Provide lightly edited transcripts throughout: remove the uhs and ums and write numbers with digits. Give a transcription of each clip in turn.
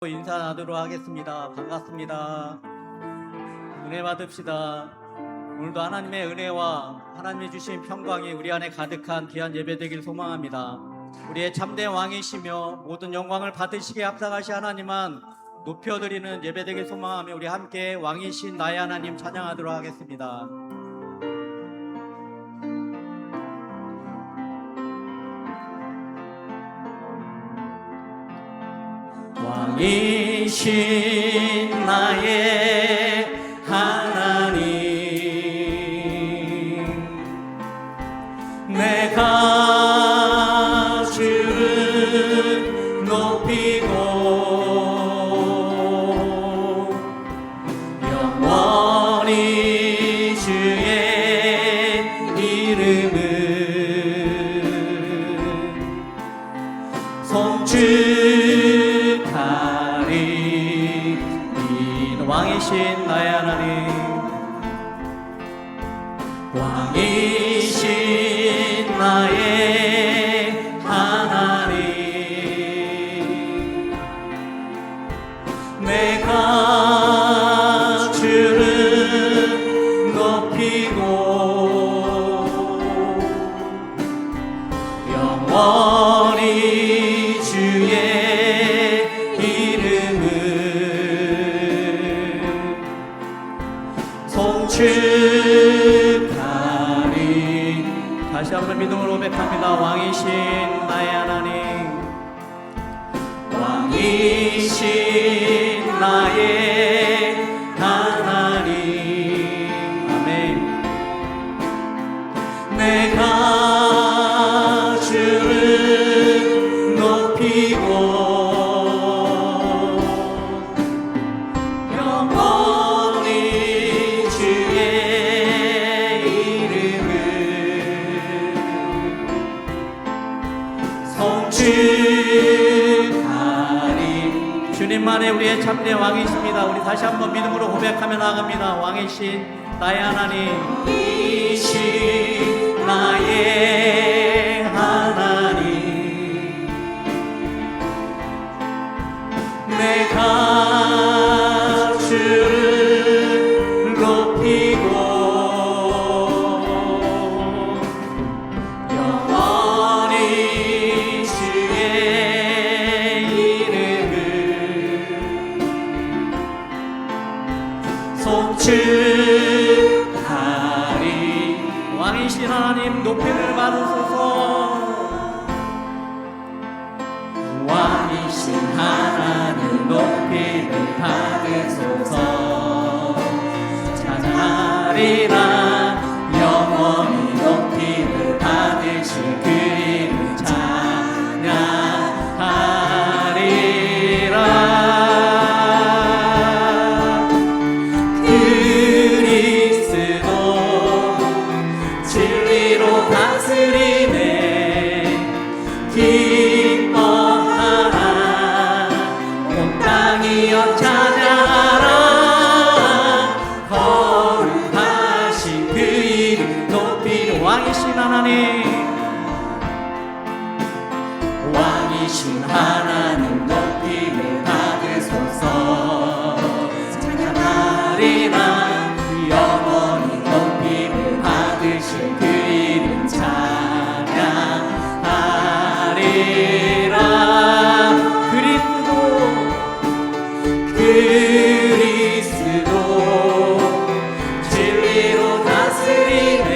인사 나누도록 하겠습니다. 반갑습니다. 은혜 받읍시다. 오늘도 하나님의 은혜와 하나님이 주신 평강이 우리 안에 가득한 귀한 예배 되길 소망합니다. 우리의 참된 왕이시며 모든 영광을 받으시게 합당하신 하나님만 높여드리는 예배 되길 소망하며 우리 함께 왕이신 나의 하나님 찬양하도록 하겠습니다. 왕이신 나의 하나님, 내가 주를 높이고 영원히 주의 이름을 왕이신 나의 하나님, 왕이신 나의 하나님, 내가 주를 높이고 영원히 주의 송축하리. 다시 한번 믿음으로 고백합니다. 왕이신 나의 하나님, 왕이신 나의 하나님, 아멘. 내가 주를 높이고 주님만의 우리의 참된 왕이십니다. 우리 다시 한번 믿음으로 고백하며 나아갑니다. 왕이신 나의 하나님, 왕이신 나의 하나님, 내가 주를 높이고 송축하리. 왕이신 하나님 높이를 받으소서. 왕이신 하나님 높이를 받으소서. 찬양하리라. 영원히 높이를 받으실 그 이름 찬양하리라. 왕이신 하나님 높이를 받으소서. 찬양하리라. 영원히 높이를 받으실 그 이름 찬양하리라. 그리스도 진리로 다스리네.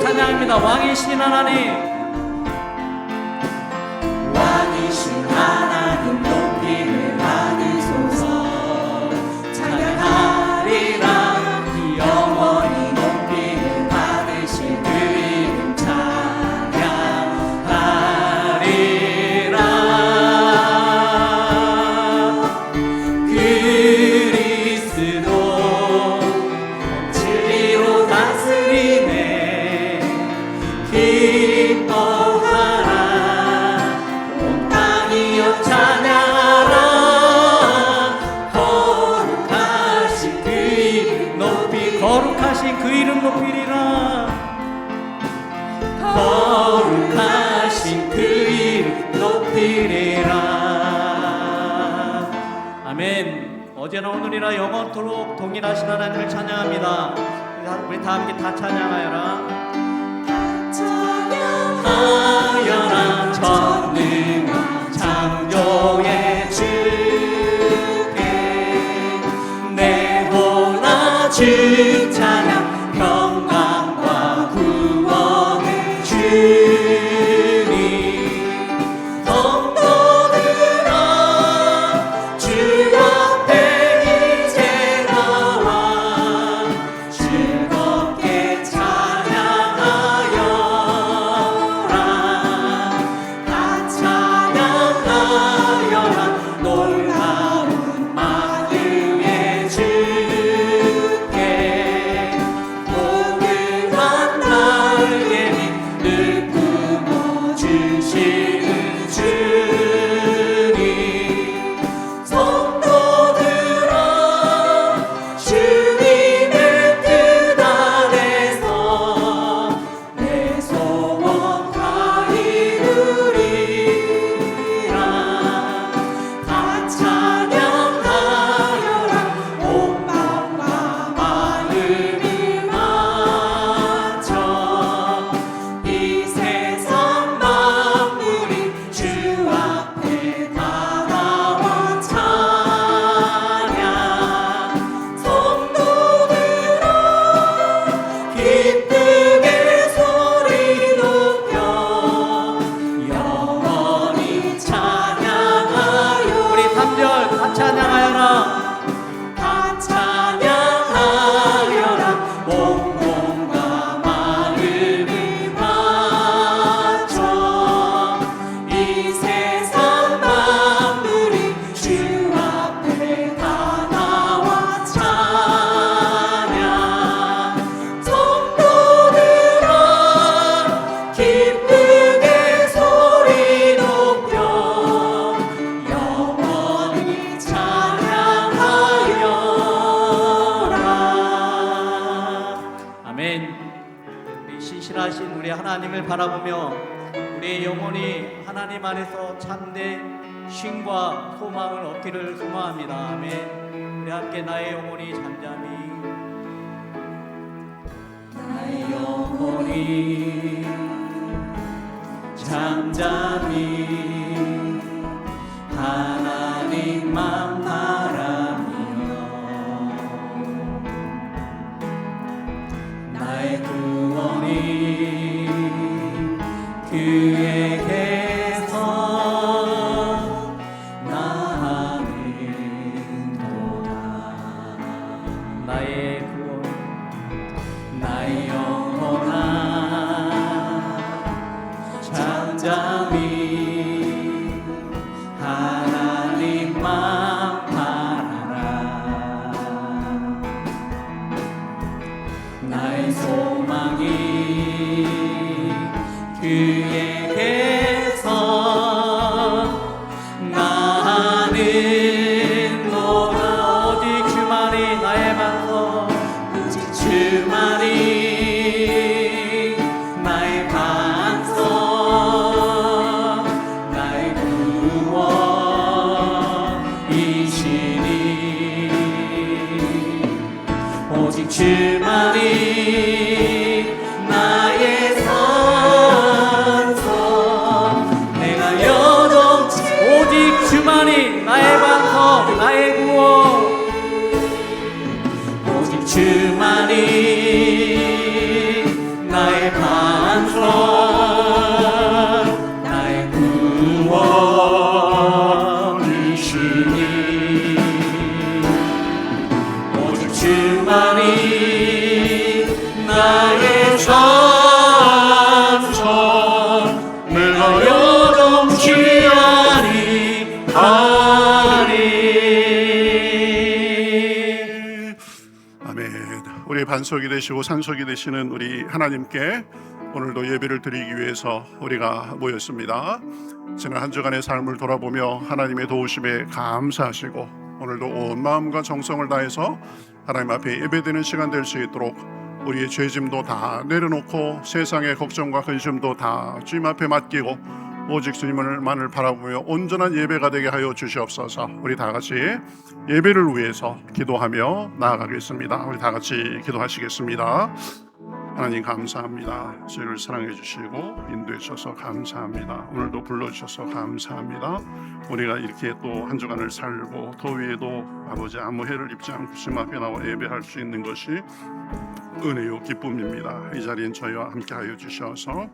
찬양합니다. 왕이신 하나님, 왕이신 하나님 높이를 받으소서. 찬양하리라. 영원히 높이를 받으실 그 이름 찬양하리라. 그리스도 진리로 다스리네. 기뻐하라. 온 땅이여 찬양. 거룩하신 그 이름 높이리라. 거룩하신 그 이름 높이리라. 아멘. 어제나 오늘이나 영원토록 동일하신 하나님을 찬양합니다. 우리 다 함께 다 찬양하여라. 찬양하여라 전능한 창조의 주께 내 보나 주 찬양 평강과 구원을 주니 성도들아 주 앞에 이제 나와 즐겁게 찬양하여라. 다 찬양하여라 놀라운 만유의 주께 포근한 날개를 늘 품어주시는 주님 성도들아 주님의 뜻 안에서 내 소원 다 이루리라. 다 찬양하여라 온 마음과 마음을 맞춰 이 세상 만물이 주 앞에 다 나와 찬양 성도들아 기쁘게 소리 높여 영원히 찬양하여. 우리 3절 다 찬양하여라. 다 찬양하여라 온 몸과 마음을 맞춰 이 세상 만물이 주 앞에 다 나와 찬양 성도들아 기쁘게 소리 높여 영원히 찬양하여라. 아멘. 우리 신실하신 우리 하나님을 바라보며 우리의 영혼이 하나님 안에서 참된 쉼과 소망을 얻기를 소망합니다. 아멘. 우리 함께 나의 영혼이 잠잠히 나의 영혼이 잠잠히 하나님만 바라며 나의 구원이 그에게서 나는도다. 나의 구원 나의 영혼아 잠잠히 하나님만 바라라. 나의 소망이 그에게서 나는도다. 오직 주만이 나의 반석 오직 주만이 나의 반석 나의 구원이시니 오직 주만이 나의 산성 내가 여동치 오직 주만이 나의 반석 나의 구원 오직 주만이 나의 반석 나의 구원이시니 오직 주만이 나의 산성 내가 여동치 아니하리. 아멘. 우리의 반석이 되시고 산석이 되시는 우리 하나님께 오늘도 예배를 드리기 위해서 우리가 모였습니다. 지난 한 주간의 삶을 돌아보며 하나님의 도우심에 감사하시고 오늘도 온 마음과 정성을 다해서 하나님 앞에 예배드리는 시간 될 수 있도록 우리의 죄짐도 다 내려놓고 세상의 걱정과 근심도 다 주님 앞에 맡기고 오직 주님만을 바라보며 온전한 예배가 되게 하여 주시옵소서. 우리 다 같이 예배를 위해서 기도하며 나아가겠습니다. 우리 다 같이 기도하시겠습니다. 하나님 감사합니다. 저희를 사랑해 주시고 인도해 주셔서 감사합니다. 오늘도 불러주셔서 감사합니다. 우리가 이렇게 또 한 주간을 살고 더위에도 아버지 아무 해를 입지 않고 주님 앞에 나와 예배할 수 있는 것이 은혜요 기쁨입니다. 이 자리엔 저희와 함께하여 주셔서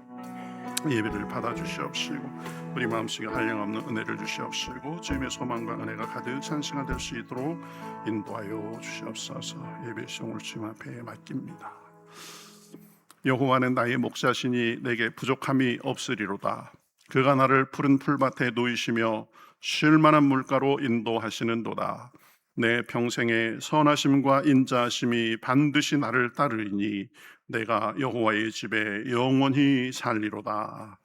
예배를 받아주시옵시고 우리 마음속에 한량없는 은혜를 주시옵시고 주님의 소망과 은혜가 가득 찬 시간 될 수 있도록 인도하여 주시옵소서. 예배 시험을 주님 앞에 맡깁니다. 여호와는 나의 목자시니 내게 부족함이 없으리로다. 그가 나를 푸른 풀밭에 놓이시며 쉴 만한 물가로 인도하시는도다. 내 평생의 선하심과 인자하심이 반드시 나를 따르리니 내가 여호와의 집에 영원히 살리로다.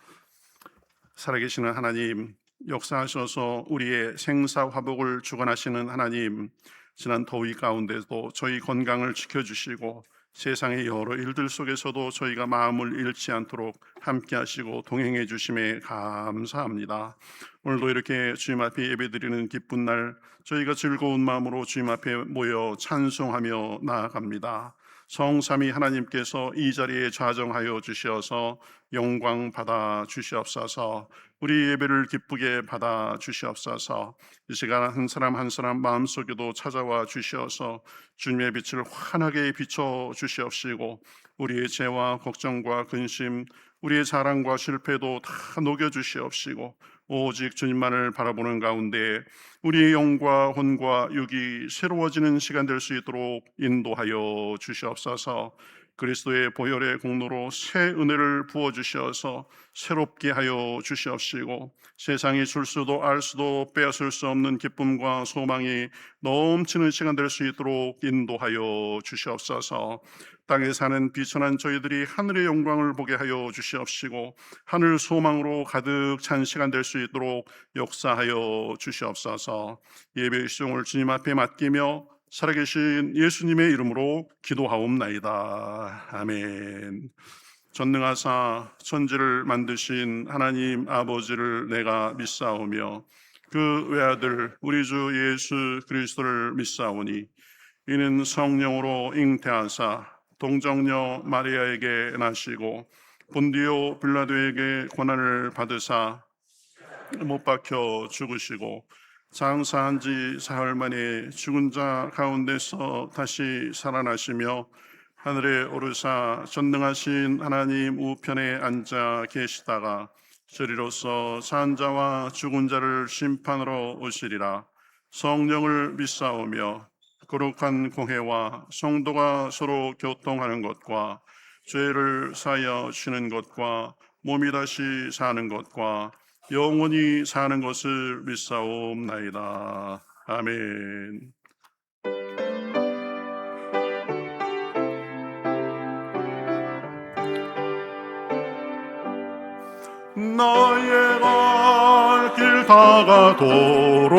살아계시는 하나님, 역사하셔서 우리의 생사화복을 주관하시는 하나님, 지난 더위 가운데도 저희 건강을 지켜주시고 세상의 여러 일들 속에서도 저희가 마음을 잃지 않도록 함께 하시고 동행해 주심에 감사합니다. 오늘도 이렇게 주님 앞에 예배드리는 기쁜 날 저희가 즐거운 마음으로 주님 앞에 모여 찬송하며 나아갑니다. 성삼위 하나님께서 이 자리에 좌정하여 주시어서 영광 받아 주시옵소서. 우리 예배를 기쁘게 받아 주시옵소서. 이 시간 한 사람 한 사람 마음속에도 찾아와 주시어서 주님의 빛을 환하게 비춰 주시옵시고 우리의 죄와 걱정과 근심, 우리의 자랑과 실패도 다 녹여 주시옵시고 오직 주님만을 바라보는 가운데 우리의 영과 혼과 육이 새로워지는 시간 될 수 있도록 인도하여 주시옵소서. 그리스도의 보혈의 공로로 새 은혜를 부어 주셔서 새롭게 하여 주시옵시고 세상이 줄 수도 알 수도 빼앗을 수 없는 기쁨과 소망이 넘치는 시간 될 수 있도록 인도하여 주시옵소서. 땅에 사는 비천한 저희들이 하늘의 영광을 보게 하여 주시옵시고 하늘 소망으로 가득 찬 시간 될 수 있도록 역사하여 주시옵소서. 예배의 시종을 주님 앞에 맡기며 살아계신 예수님의 이름으로 기도하옵나이다. 아멘. 전능하사 천지를 만드신 하나님 아버지를 내가 믿사오며 그 외아들 우리 주 예수 그리스도를 믿사오니 이는 성령으로 잉태하사 동정녀 마리아에게 나시고 본디오 빌라도에게 고난을 받으사 못 박혀 죽으시고 장사한 지 사흘 만에 죽은 자 가운데서 다시 살아나시며 하늘에 오르사 전능하신 하나님 우편에 앉아 계시다가 저리로서 산 자와 죽은 자를 심판으로 오시리라. 성령을 믿사오며 거룩한 공회와 성도가 서로 교통하는 것과 죄를 사하여 주는 것과 몸이 다시 사는 것과 영원히 사는 것을 믿사옵나이다. 아멘. 나의 갈 길 다가도록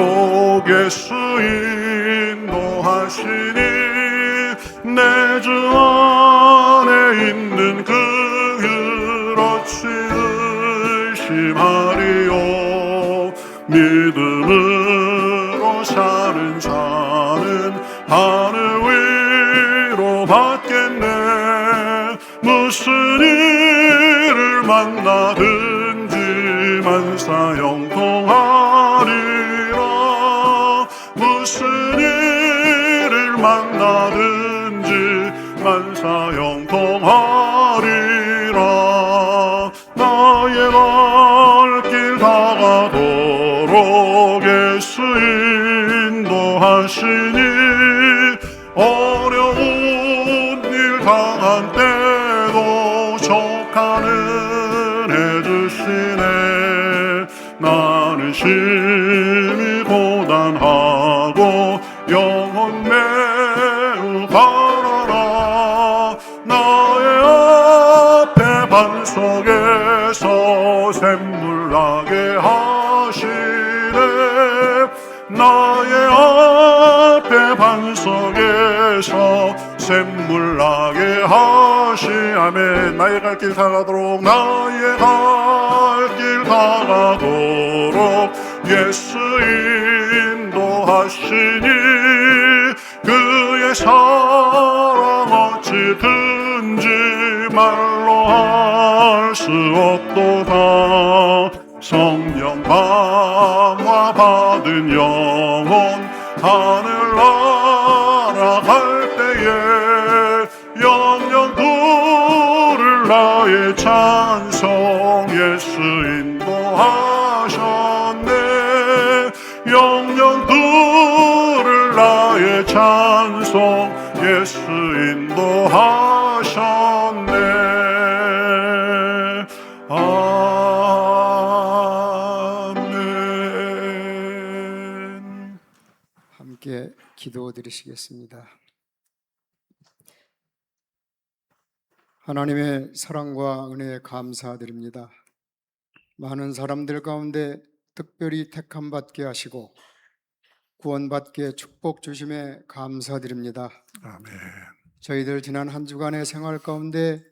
예수 인도하시니 내 주 안에 있는 그 그렇지 의심하리요. 믿음으로 사는 자는 하늘 위로 받겠네. 무슨 일을 만나든지 만사 형통하리라. 무슨 일을 만나든지 만사 형통하리라. 나의 갈 길 다가도록 예수 인도하시니 어려운 일 당한 때도 족하는 해주시네. 나는 심히 고단하고 영혼 매우 가라라. 나의 앞에 반석에서 샘물 나게 하시네. 나의 앞에 반석에서 샘물 나게 하시아멘. 나의 갈 길 다가도록 나의 갈 길 다가도록 예수 인도하시니 그의 사랑 어찌든지 말로 할 수 없도다. 성령 감화 받은 영혼 하늘 날아갈 때에 영영 부를 나의 찬송 예수 인도하셨네. 영영 부를 나의 찬송 예수 인도하셨네. 아멘. 함께 기도 드리시겠습니다. 하나님의 사랑과 은혜에 감사드립니다. 많은 사람들 가운데 특별히 택함 받게 하시고 구원받게 축복 주심에 감사드립니다. 아멘. 저희들 지난 한 주간의 생활 가운데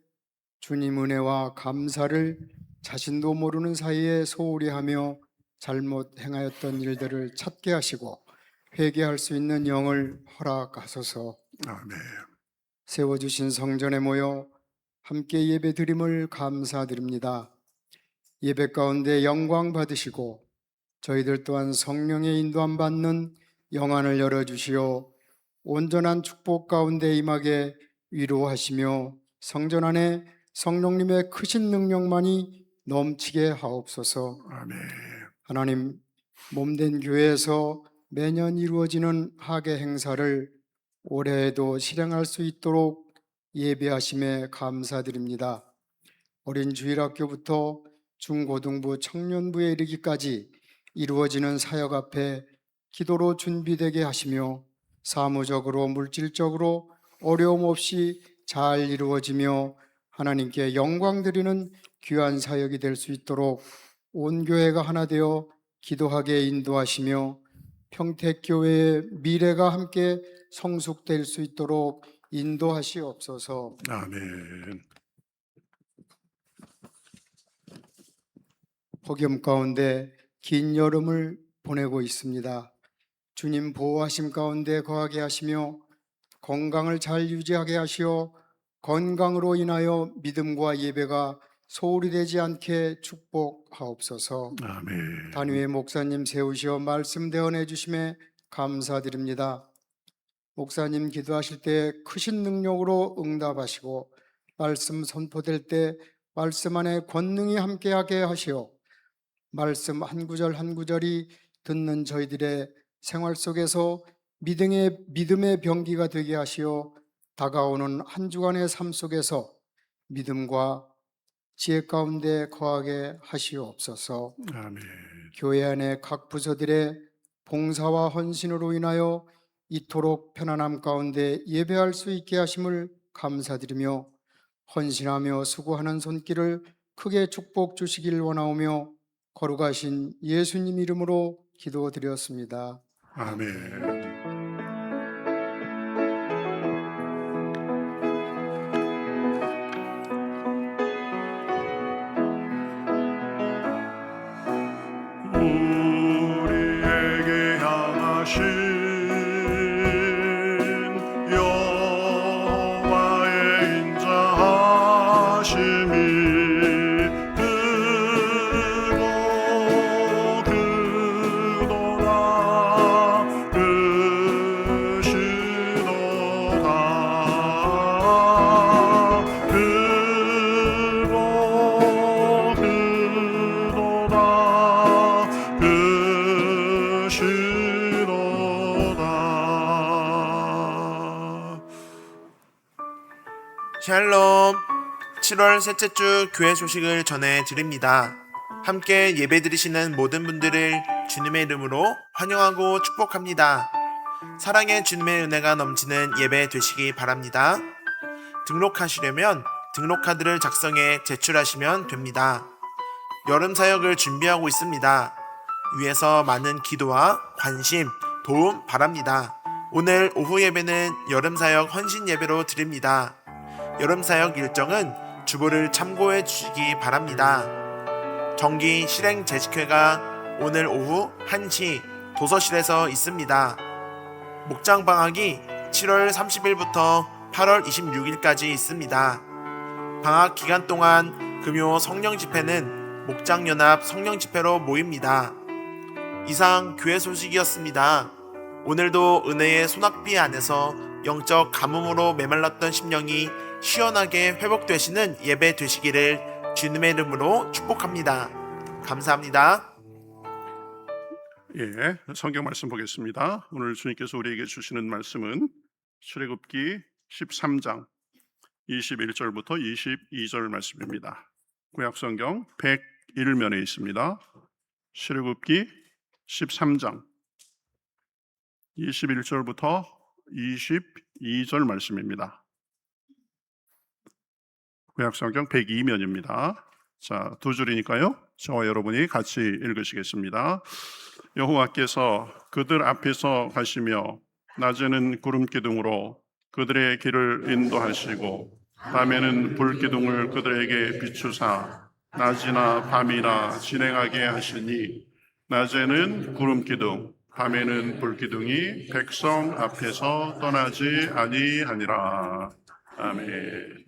주님 은혜와 감사를 자신도 모르는 사이에 소홀히 하며 잘못 행하였던 일들을 찾게 하시고 회개할 수 있는 영을 허락하소서. 아멘. 세워주신 성전에 모여 함께 예배 드림을 감사드립니다. 예배 가운데 영광 받으시고 저희들 또한 성령의 인도함 받는 영안을 열어주시어 온전한 축복 가운데 임하게 위로하시며 성전 안에 성령님의 크신 능력만이 넘치게 하옵소서. 아멘. 하나님, 몸된 교회에서 매년 이루어지는 하계 행사를 올해에도 실행할 수 있도록 예배하심에 감사드립니다. 어린 주일학교부터 중고등부 청년부에 이르기까지 이루어지는 사역 앞에 기도로 준비되게 하시며 사무적으로 물질적으로 어려움 없이 잘 이루어지며 하나님께 영광 드리는 귀한 사역이 될 수 있도록 온 교회가 하나 되어 기도하게 인도하시며 평택교회의 미래가 함께 성숙될 수 있도록 인도하시옵소서. 아멘. 폭염 가운데 긴 여름을 보내고 있습니다. 주님 보호하심 가운데 거하게 하시며 건강을 잘 유지하게 하시어 건강으로 인하여 믿음과 예배가 소홀히 되지 않게 축복하옵소서. 아멘. 단위의 목사님 세우시어 말씀 대언해 주심에 감사드립니다. 목사님 기도하실 때 크신 능력으로 응답하시고 말씀 선포될 때 말씀 안에 권능이 함께하게 하시어 말씀 한 구절 한 구절이 듣는 저희들의 생활 속에서 믿음의 병기가 되게 하시어 다가오는 한 주간의 삶 속에서 믿음과 지혜 가운데 거하게 하시옵소서. 아멘. 교회 안의 각 부서들의 봉사와 헌신으로 인하여 이토록 편안함 가운데 예배할 수 있게 하심을 감사드리며 헌신하며 수고하는 손길을 크게 축복 주시길 원하오며 거룩하신 예수님 이름으로 기도드렸습니다. 아멘. 우리에게 향하신 여호와의 인자하심이 크고 크도다 크시도다 크고 크도다 크시도다. 샬롬. 7월 셋째 주 교회 소식을 전해 드립니다. 함께 예배 드리시는 모든 분들을 주님의 이름으로 환영하고 축복합니다. 사랑의 주님의 은혜가 넘치는 예배 되시기 바랍니다. 등록하시려면 등록카드를 작성해 제출하시면 됩니다. 여름 사역을 준비하고 있습니다. 위에서 많은 기도와 관심, 도움 바랍니다. 오늘 오후 예배는 여름사역 헌신 예배로 드립니다. 여름사역 일정은 주보를 참고해 주시기 바랍니다. 정기 실행 재직회가 오늘 오후 1시 도서실에서 있습니다. 목장 방학이 7월 30일부터 8월 26일까지 있습니다. 방학 기간 동안 금요 성령 집회는 목장연합 성령 집회로 모입니다. 이상 교회 소식이었습니다. 오늘도 은혜의 소낙비 안에서 영적 가뭄으로 메말랐던 심령이 시원하게 회복되시는 예배 되시기를 주님의 이름으로 축복합니다. 감사합니다. 예, 성경 말씀 보겠습니다. 오늘 주님께서 우리에게 주시는 말씀은 출애굽기 13장 21절부터 22절 말씀입니다. 구약 성경 101면에 있습니다. 출애굽기 13장 21절부터 22절 말씀입니다. 구약 성경 102면입니다. 자, 두 줄이니까요. 저와 여러분이 같이 읽으시겠습니다. 여호와께서 그들 앞에서 가시며 낮에는 구름 기둥으로 그들의 길을 인도하시고 밤에는 불 기둥을 그들에게 비추사 낮이나 밤이나 진행하게 하시니 낮에는 구름 기둥 밤에는 불 기둥이 백성 앞에서 떠나지 아니하니라. 아멘.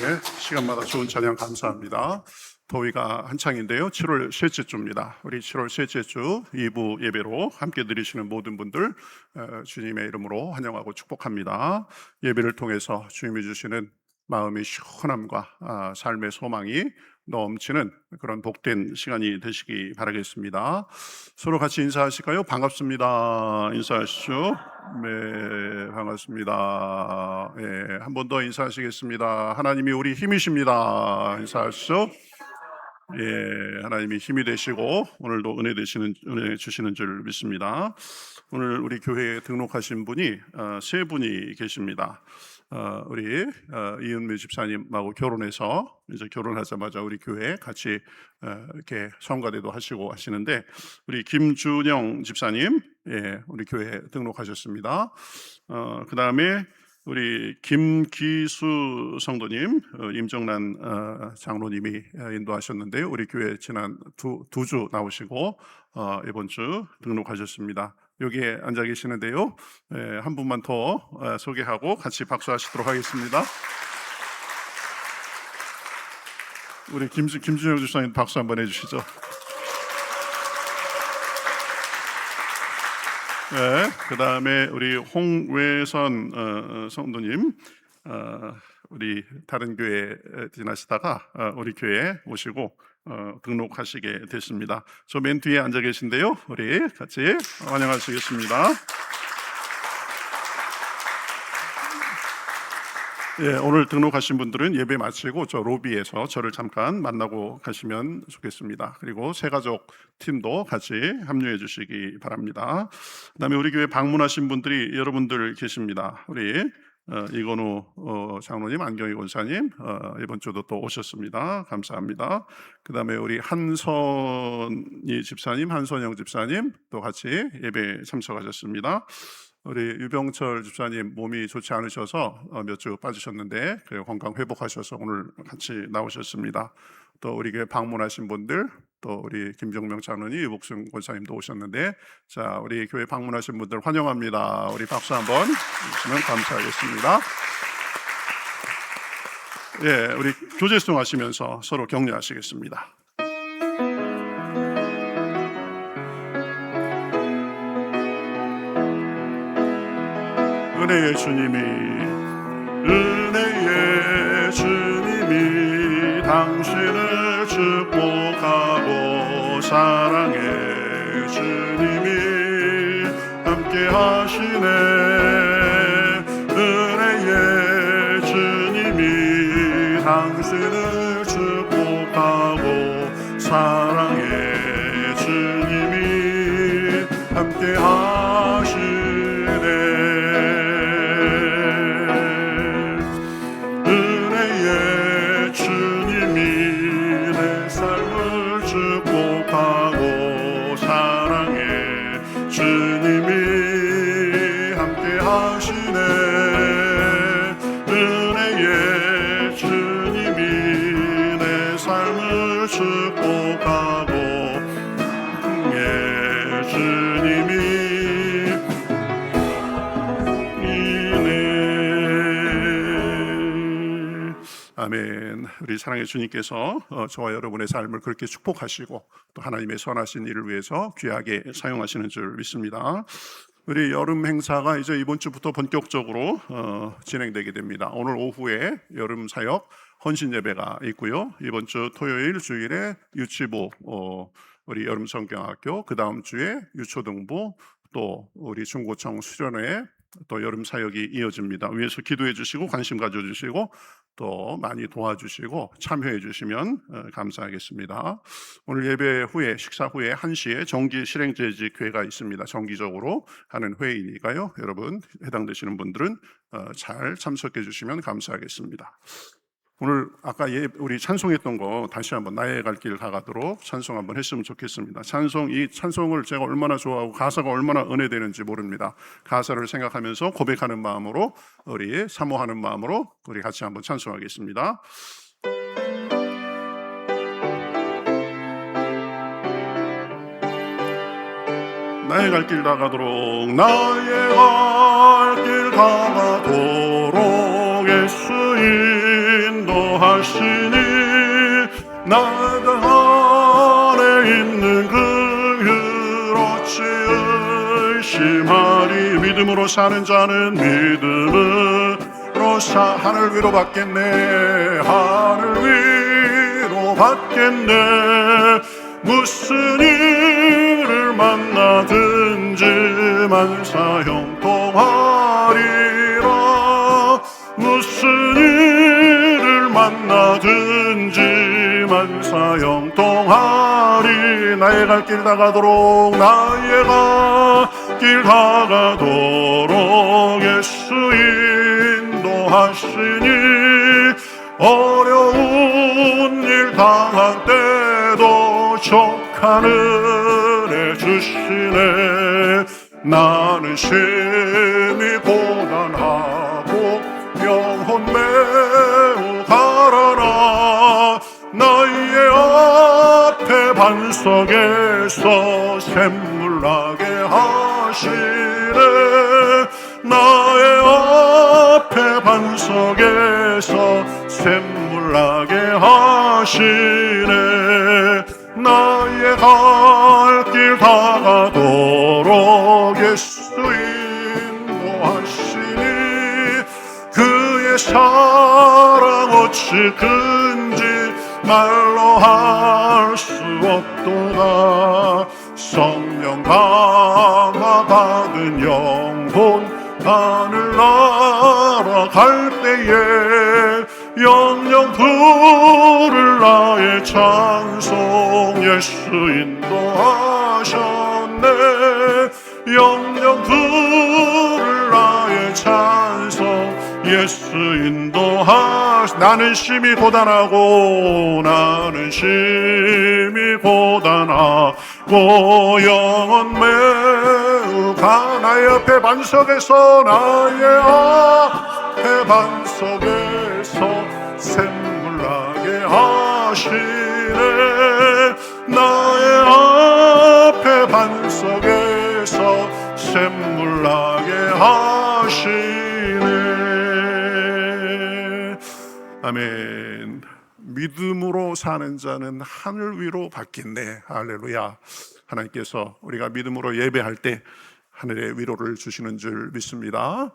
네, 시간마다 좋은 찬양 감사합니다. 더위가 한창인데요. 7월 셋째 주입니다. 우리 7월 셋째 주 2부 예배로 함께 드리시는 모든 분들 주님의 이름으로 환영하고 축복합니다. 예배를 통해서 주님이 주시는 마음의 시원함과 삶의 소망이 넘치는 그런 복된 시간이 되시기 바라겠습니다. 서로 같이 인사하실까요? 반갑습니다. 인사하시죠. 네, 반갑습니다. 네, 한 번 더 인사하시겠습니다. 하나님이 우리 힘이십니다. 인사하시죠. 예, 하나님이 힘이 되시고 오늘도 은혜 주시는 줄 믿습니다. 오늘 우리 교회에 등록하신 분이 세 분이 계십니다. 우리 이은미 집사님하고 결혼해서 이제 결혼하자마자 우리 교회에 같이 이렇게 성가대도 하시고 하시는데, 우리 김준영 집사님, 예, 우리 교회에 등록하셨습니다. 그 다음에 우리 김기수 성도님, 임정란 장로님이 인도하셨는데 우리 교회 지난 두 주 나오시고 이번 주 등록하셨습니다. 여기에 앉아 계시는데요, 한 분만 더 소개하고 같이 박수하시도록 하겠습니다. 우리 김준영 집사님 박수 한번 해주시죠. 네, 그 다음에 우리 홍외선 성도님, 우리 다른 교회 지나시다가 우리 교회에 오시고 등록하시게 됐습니다. 저 맨 뒤에 앉아 계신데요, 우리 같이 환영하시겠습니다. 예, 오늘 등록하신 분들은 예배 마치고 저 로비에서 저를 잠깐 만나고 가시면 좋겠습니다. 그리고 새가족 팀도 같이 합류해 주시기 바랍니다. 그다음에 우리 교회 방문하신 분들이 여러분들 계십니다. 우리 이건우 장로님, 안경희 권사님, 이번 주도 또 오셨습니다. 감사합니다. 그다음에 우리 한선희 집사님, 한선영 집사님 또 같이 예배 참석하셨습니다. 우리 유병철 집사님 몸이 좋지 않으셔서 몇 주 빠지셨는데 건강 회복하셔서 오늘 같이 나오셨습니다. 또 우리 교회 방문하신 분들, 또 우리 김정명 장로님, 유복순 권사님도 오셨는데, 자, 우리 교회 방문하신 분들 환영합니다. 우리 박수 한번 주시면 감사하겠습니다. 예, 우리 교제송 하시면서 서로 격려하시겠습니다. 은혜의 주님이 당신을 축복하고 사랑의 주님이 함께 하시네. 은혜의 주님이 당신을 축복하고 사랑의 주님이 함께 하시네. 아멘. 우리 사랑의 주님께서 저와 여러분의 삶을 그렇게 축복하시고 또 하나님의 선하신 일을 위해서 귀하게 사용하시는 줄 믿습니다. 우리 여름 행사가 이제 이번 주부터 본격적으로 진행되게 됩니다. 오늘 오후에 여름 사역 헌신 예배가 있고요. 이번 주 토요일 주일에 유치부, 우리 여름 성경학교, 그 다음 주에 유초등부, 또 우리 중고청 수련회, 또 여름 사역이 이어집니다. 위에서 기도해 주시고 관심 가져주시고 또 많이 도와주시고 참여해 주시면 감사하겠습니다. 오늘 예배 후에, 식사 후에 1시에 정기 실행재직회가 있습니다. 정기적으로 하는 회의니까요. 여러분 해당되시는 분들은 잘 참석해 주시면 감사하겠습니다. 오늘 아까 우리 찬송했던 거 다시 한번 나의 갈 길 다가도록 찬송 한번 했으면 좋겠습니다. 이 찬송을 제가 얼마나 좋아하고 가사가 얼마나 은혜되는지 모릅니다. 가사를 생각하면서 고백하는 마음으로, 우리 사모하는 마음으로 우리 같이 한번 찬송하겠습니다. 나의 갈 길 다가도록, 나의 갈 길 다가도록 예수 인도하시니, 나가 안에 있는 그 어찌 의심하리. 믿음으로 사는 자는 믿음으로 오사 하늘 위로 받겠네. 하늘 위로 받겠네. 무슨 일을 만나든지 만사 형통하리라. 무슨 일을 만나든지 만사 형통하리. 나의 갈 길 다가도록 나의 갈 길 다가도록 예수 인도하시니 어려운 일 당한 때도 족한 은혜 주시네. 나는 심히 고단하고 영혼 매우 가라나. 나의 앞에 반석에서 샘물 나게 하시네. 나의 앞에 반석에서 샘물 나게 하시네. 나의 갈 길 다가도록 예수 인도하시니 그의 사랑 어찌 큰지 말로 할 수 없도다. 성령 강화 받은 영혼 하늘나라 갈 때에 영영 부를 나의 찬송. 예수 인도하셨네. 영영 부를 나의 찬송. 예수 나는 심히 고단하고 나는 심히 고단하고 영혼 매우 나의 앞에 반석에서 나의 앞에 반석에서 샘물 나게 하시네. 나의 앞에 반석에서 샘물 나게 하시네. 아멘. 믿음으로 사는 자는 하늘 위로 받겠네. 할렐루야. 하나님께서 우리가 믿음으로 예배할 때 하늘의 위로를 주시는 줄 믿습니다.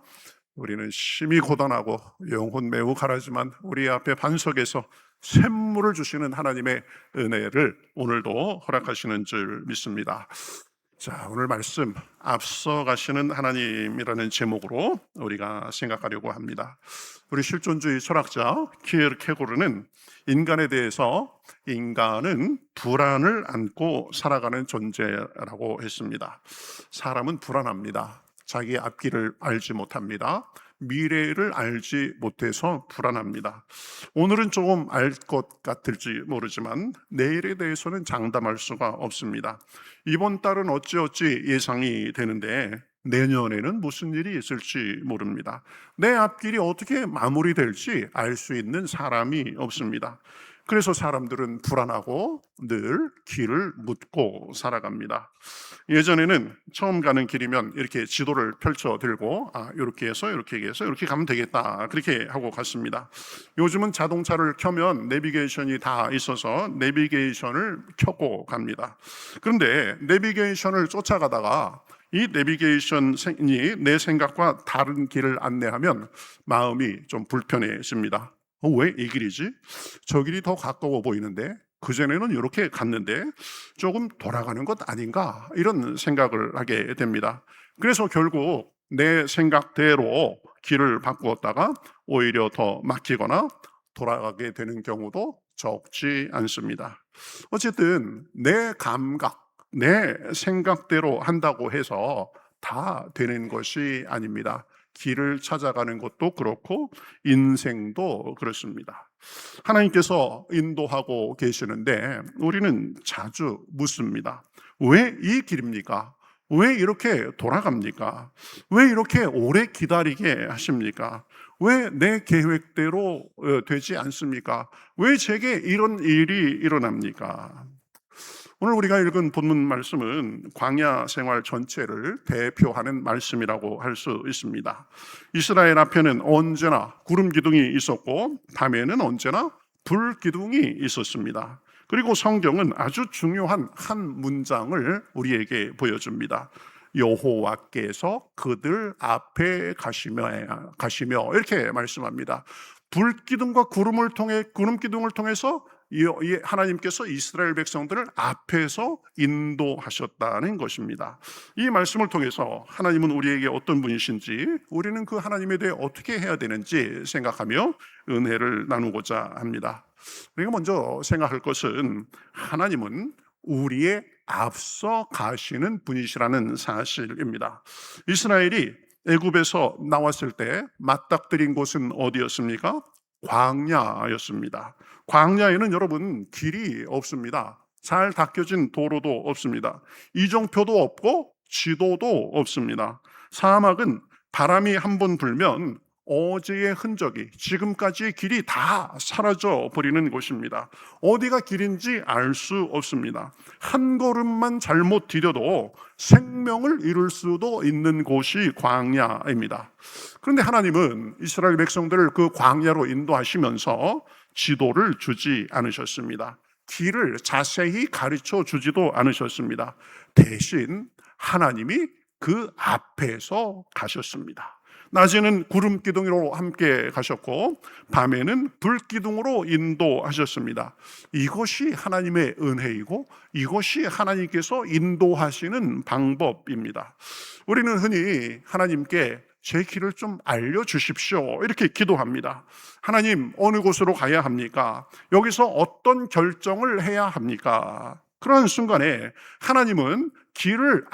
우리는 심히 고단하고 영혼 매우 가라지만 우리 앞에 반석에서 샘물을 주시는 하나님의 은혜를 오늘도 허락하시는 줄 믿습니다. 자, 오늘 말씀 앞서가시는 하나님이라는 제목으로 우리가 생각하려고 합니다. 우리 실존주의 철학자 키에르케고르는 인간에 대해서 인간은 불안을 안고 살아가는 존재라고 했습니다. 사람은 불안합니다. 자기 앞길을 알지 못합니다. 미래를 알지 못해서 불안합니다. 오늘은 조금 알 것 같을지 모르지만 내일에 대해서는 장담할 수가 없습니다. 이번 달은 어찌어찌 예상이 되는데 내년에는 무슨 일이 있을지 모릅니다. 내 앞길이 어떻게 마무리될지 알 수 있는 사람이 없습니다. 그래서 사람들은 불안하고 늘 길을 묻고 살아갑니다. 예전에는 처음 가는 길이면 이렇게 지도를 펼쳐 들고 이렇게 해서 이렇게 해서 이렇게 가면 되겠다 그렇게 하고 갔습니다. 요즘은 자동차를 켜면 내비게이션이 다 있어서 내비게이션을 켜고 갑니다. 그런데 내비게이션을 쫓아가다가 이 내비게이션이 내 생각과 다른 길을 안내하면 마음이 좀 불편해집니다. 왜 이 길이지? 저 길이 더 가까워 보이는데 그전에는 이렇게 갔는데 조금 돌아가는 것 아닌가? 이런 생각을 하게 됩니다. 그래서 결국 내 생각대로 길을 바꾸었다가 오히려 더 막히거나 돌아가게 되는 경우도 적지 않습니다. 어쨌든 내 감각, 내 생각대로 한다고 해서 다 되는 것이 아닙니다. 길을 찾아가는 것도 그렇고 인생도 그렇습니다. 하나님께서 인도하고 계시는데 우리는 자주 묻습니다. 왜 이 길입니까? 왜 이렇게 돌아갑니까? 왜 이렇게 오래 기다리게 하십니까? 왜 내 계획대로 되지 않습니까? 왜 제게 이런 일이 일어납니까? 오늘 우리가 읽은 본문 말씀은 광야 생활 전체를 대표하는 말씀이라고 할 수 있습니다. 이스라엘 앞에는 언제나 구름 기둥이 있었고 밤에는 언제나 불 기둥이 있었습니다. 그리고 성경은 아주 중요한 한 문장을 우리에게 보여줍니다. 여호와께서 그들 앞에 가시며 이렇게 말씀합니다. 불기둥과 구름 기둥을 통해서 하나님께서 이스라엘 백성들을 앞에서 인도하셨다는 것입니다. 이 말씀을 통해서 하나님은 우리에게 어떤 분이신지, 우리는 그 하나님에 대해 어떻게 해야 되는지 생각하며 은혜를 나누고자 합니다. 우리가 먼저 생각할 것은 하나님은 우리의 앞서 가시는 분이시라는 사실입니다. 이스라엘이 애굽에서 나왔을 때 맞닥뜨린 곳은 어디였습니까? 광야였습니다. 광야에는 여러분 길이 없습니다. 잘 닦여진 도로도 없습니다. 이정표도 없고 지도도 없습니다. 사막은 바람이 한번 불면 어제의 흔적이 지금까지의 길이 다 사라져 버리는 곳입니다. 어디가 길인지 알 수 없습니다. 한 걸음만 잘못 디뎌도 생명을 잃을 수도 있는 곳이 광야입니다. 그런데 하나님은 이스라엘 백성들을 그 광야로 인도하시면서 지도를 주지 않으셨습니다. 길을 자세히 가르쳐 주지도 않으셨습니다. 대신 하나님이 그 앞에서 가셨습니다. 낮에는 구름 기둥으로 함께 가셨고 밤에는 불 기둥으로 인도하셨습니다. 이것이 하나님의 은혜이고 이것이 하나님께서 인도하시는 방법입니다. 우리는 흔히 하나님께 제 길을 좀 알려주십시오 이렇게 기도합니다. 하나님, 어느 곳으로 가야 합니까? 여기서 어떤 결정을 해야 합니까? 그러한 순간에 하나님은 길을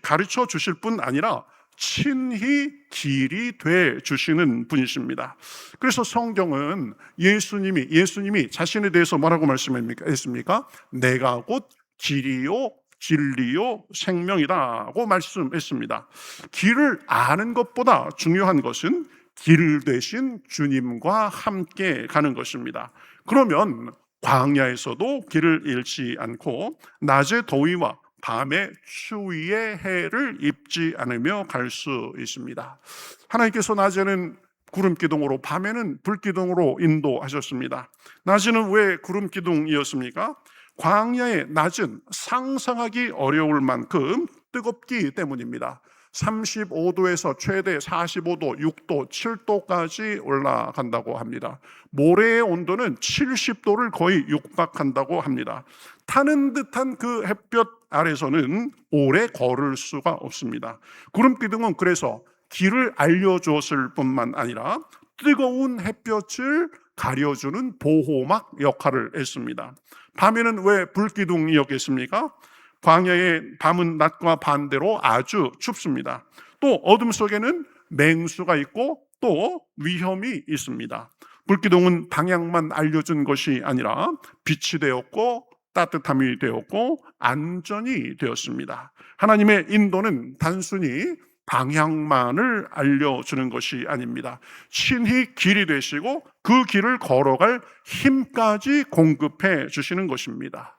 가르쳐 주실 뿐 아니라 친히 길이 돼 주시는 분이십니다. 그래서 성경은 예수님이 자신에 대해서 뭐라고 말씀했습니까? 내가 곧 길이요 진리요 생명이다고 말씀했습니다. 길을 아는 것보다 중요한 것은 길 되신 주님과 함께 가는 것입니다. 그러면 광야에서도 길을 잃지 않고 낮의 더위와 밤에 추위의 해를 입지 않으며 갈 수 있습니다. 하나님께서 낮에는 구름 기둥으로 밤에는 불 기둥으로 인도하셨습니다. 낮에는 왜 구름 기둥이었습니까? 광야의 낮은 상상하기 어려울 만큼 뜨겁기 때문입니다. 35도에서 최대 45도, 6도, 7도까지 올라간다고 합니다. 모래의 온도는 70도를 거의 육박한다고 합니다. 타는 듯한 그 햇볕 아래서는 오래 걸을 수가 없습니다. 구름기둥은 그래서 길을 알려주었을 뿐만 아니라 뜨거운 햇볕을 가려주는 보호막 역할을 했습니다. 밤에는 왜 불기둥이었겠습니까? 광야의 밤은 낮과 반대로 아주 춥습니다. 또 어둠 속에는 맹수가 있고 또 위험이 있습니다. 불기둥은 방향만 알려준 것이 아니라 빛이 되었고 따뜻함이 되었고 안전이 되었습니다. 하나님의 인도는 단순히 방향만을 알려주는 것이 아닙니다. 친히 길이 되시고 그 길을 걸어갈 힘까지 공급해 주시는 것입니다.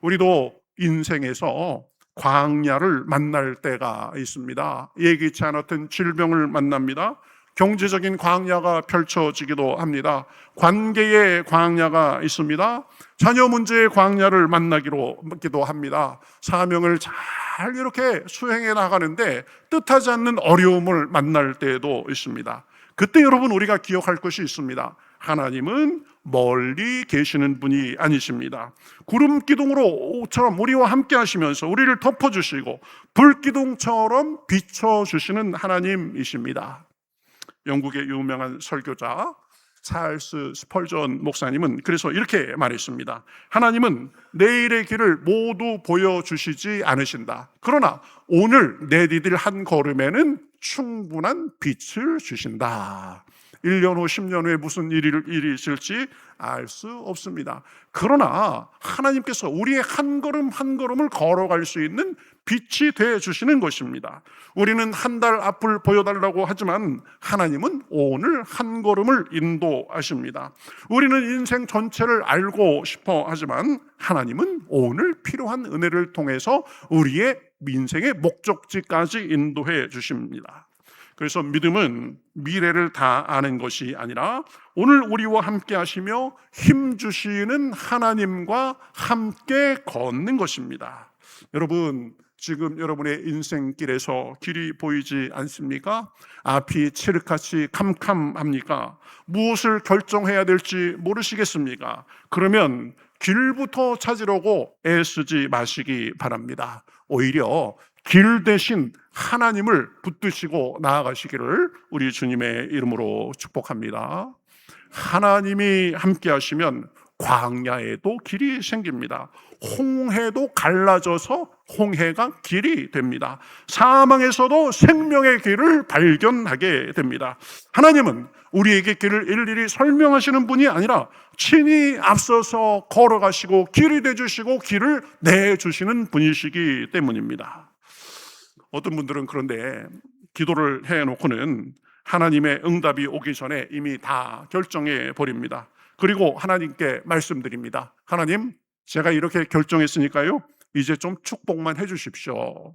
우리도 인생에서 광야를 만날 때가 있습니다. 예기치 않았던 질병을 만납니다. 경제적인 광야가 펼쳐지기도 합니다. 관계의 광야가 있습니다. 자녀 문제의 광야를 만나기도 합니다. 사명을 잘 이렇게 수행해 나가는데 뜻하지 않는 어려움을 만날 때도 있습니다. 그때 여러분 우리가 기억할 것이 있습니다. 하나님은 멀리 계시는 분이 아니십니다. 구름 기둥으로처럼 우리와 함께 하시면서 우리를 덮어주시고 불 기둥처럼 비춰주시는 하나님이십니다. 영국의 유명한 설교자 찰스 스펄전 목사님은 그래서 이렇게 말했습니다. 하나님은 내일의 길을 모두 보여주시지 않으신다. 그러나 오늘 내디딜 한 걸음에는 충분한 빛을 주신다. 1년 후 10년 후에 무슨 일이 있을지 알 수 없습니다. 그러나 하나님께서 우리의 한 걸음 한 걸음을 걸어갈 수 있는 빛이 되어 주시는 것입니다. 우리는 한 달 앞을 보여달라고 하지만 하나님은 오늘 한 걸음을 인도하십니다. 우리는 인생 전체를 알고 싶어 하지만 하나님은 오늘 필요한 은혜를 통해서 우리의 인생의 목적지까지 인도해 주십니다. 그래서 믿음은 미래를 다 아는 것이 아니라 오늘 우리와 함께 하시며 힘 주시는 하나님과 함께 걷는 것입니다. 여러분, 지금 여러분의 인생길에서 길이 보이지 않습니까? 앞이 칠흑같이 캄캄합니까? 무엇을 결정해야 될지 모르시겠습니까? 그러면 길부터 찾으려고 애쓰지 마시기 바랍니다. 오히려 길 대신 하나님을 붙드시고 나아가시기를 우리 주님의 이름으로 축복합니다. 하나님이 함께 하시면 광야에도 길이 생깁니다. 홍해도 갈라져서 홍해가 길이 됩니다. 사망에서도 생명의 길을 발견하게 됩니다. 하나님은 우리에게 길을 일일이 설명하시는 분이 아니라 친히 앞서서 걸어가시고 길이 되주시고 길을 내주시는 분이시기 때문입니다. 어떤 분들은 그런데 기도를 해놓고는 하나님의 응답이 오기 전에 이미 다 결정해 버립니다. 그리고 하나님께 말씀드립니다. 하나님, 제가 이렇게 결정했으니까요, 이제 좀 축복만 해주십시오.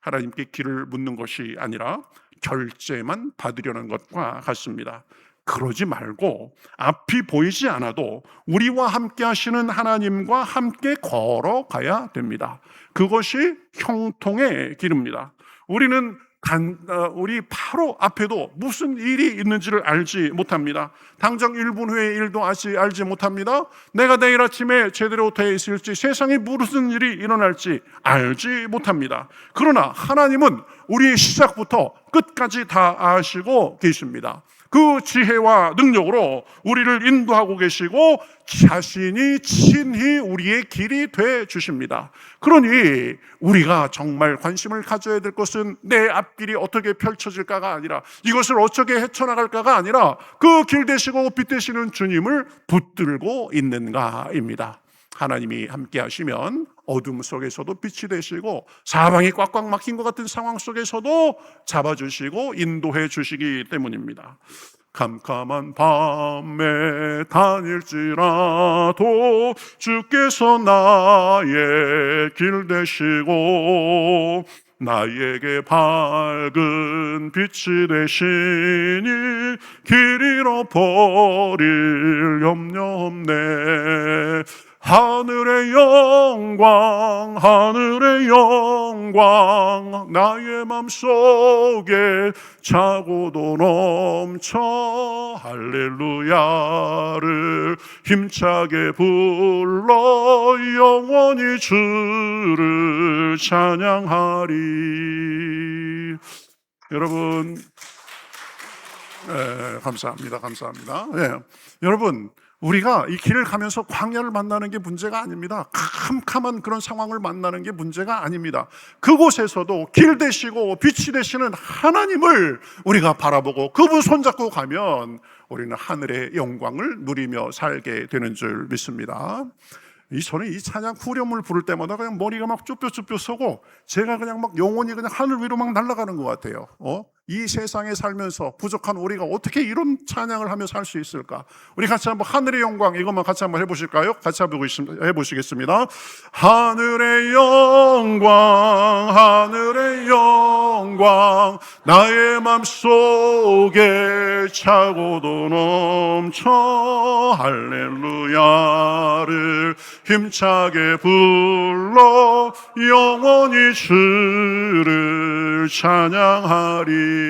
하나님께 길을 묻는 것이 아니라 결제만 받으려는 것과 같습니다. 그러지 말고 앞이 보이지 않아도 우리와 함께 하시는 하나님과 함께 걸어가야 됩니다. 그것이 형통의 길입니다. 우리는 우리 바로 앞에도 무슨 일이 있는지를 알지 못합니다. 당장 1분 후의 일도 알지 못합니다. 내가 내일 아침에 제대로 돼 있을지, 세상에 무슨 일이 일어날지 알지 못합니다. 그러나 하나님은 우리의 시작부터 끝까지 다 아시고 계십니다. 그 지혜와 능력으로 우리를 인도하고 계시고 자신이 친히 우리의 길이 돼 주십니다. 그러니 우리가 정말 관심을 가져야 될 것은 내 앞길이 어떻게 펼쳐질까가 아니라, 이것을 어떻게 헤쳐나갈까가 아니라 그 길 되시고 빛 되시는 주님을 붙들고 있는가입니다. 하나님이 함께 하시면 어둠 속에서도 빛이 되시고, 사방이 꽉꽉 막힌 것 같은 상황 속에서도 잡아주시고 인도해 주시기 때문입니다. 캄캄한 밤에 다닐지라도 주께서 나의 길 되시고 나에게 밝은 빛이 되시니 길 잃어버릴 염려 없네. 하늘의 영광, 하늘의 영광, 나의 맘속에 차고도 넘쳐 할렐루야를 힘차게 불러 영원히 주를 찬양하리. 여러분, 감사합니다. 여러분, 우리가 이 길을 가면서 광야를 만나는 게 문제가 아닙니다. 캄캄한 그런 상황을 만나는 게 문제가 아닙니다. 그곳에서도 길 되시고 빛이 되시는 하나님을 우리가 바라보고 그분 손잡고 가면 우리는 하늘의 영광을 누리며 살게 되는 줄 믿습니다. 저는 이 찬양 후렴을 부를 때마다 그냥 머리가 막 쭈뼛쭈뼛 서고 제가 그냥 막 영혼이 그냥 하늘 위로 막 날아가는 것 같아요. 이 세상에 살면서 부족한 우리가 어떻게 이런 찬양을 하며 살 수 있을까? 우리 같이 한번 하늘의 영광, 이것만 같이 한번 해보실까요? 같이 해보시겠습니다. 하늘의 영광, 하늘의 영광, 나의 맘속에 차고도 넘쳐 할렐루야를 힘차게 불러 영원히 주를 찬양하리.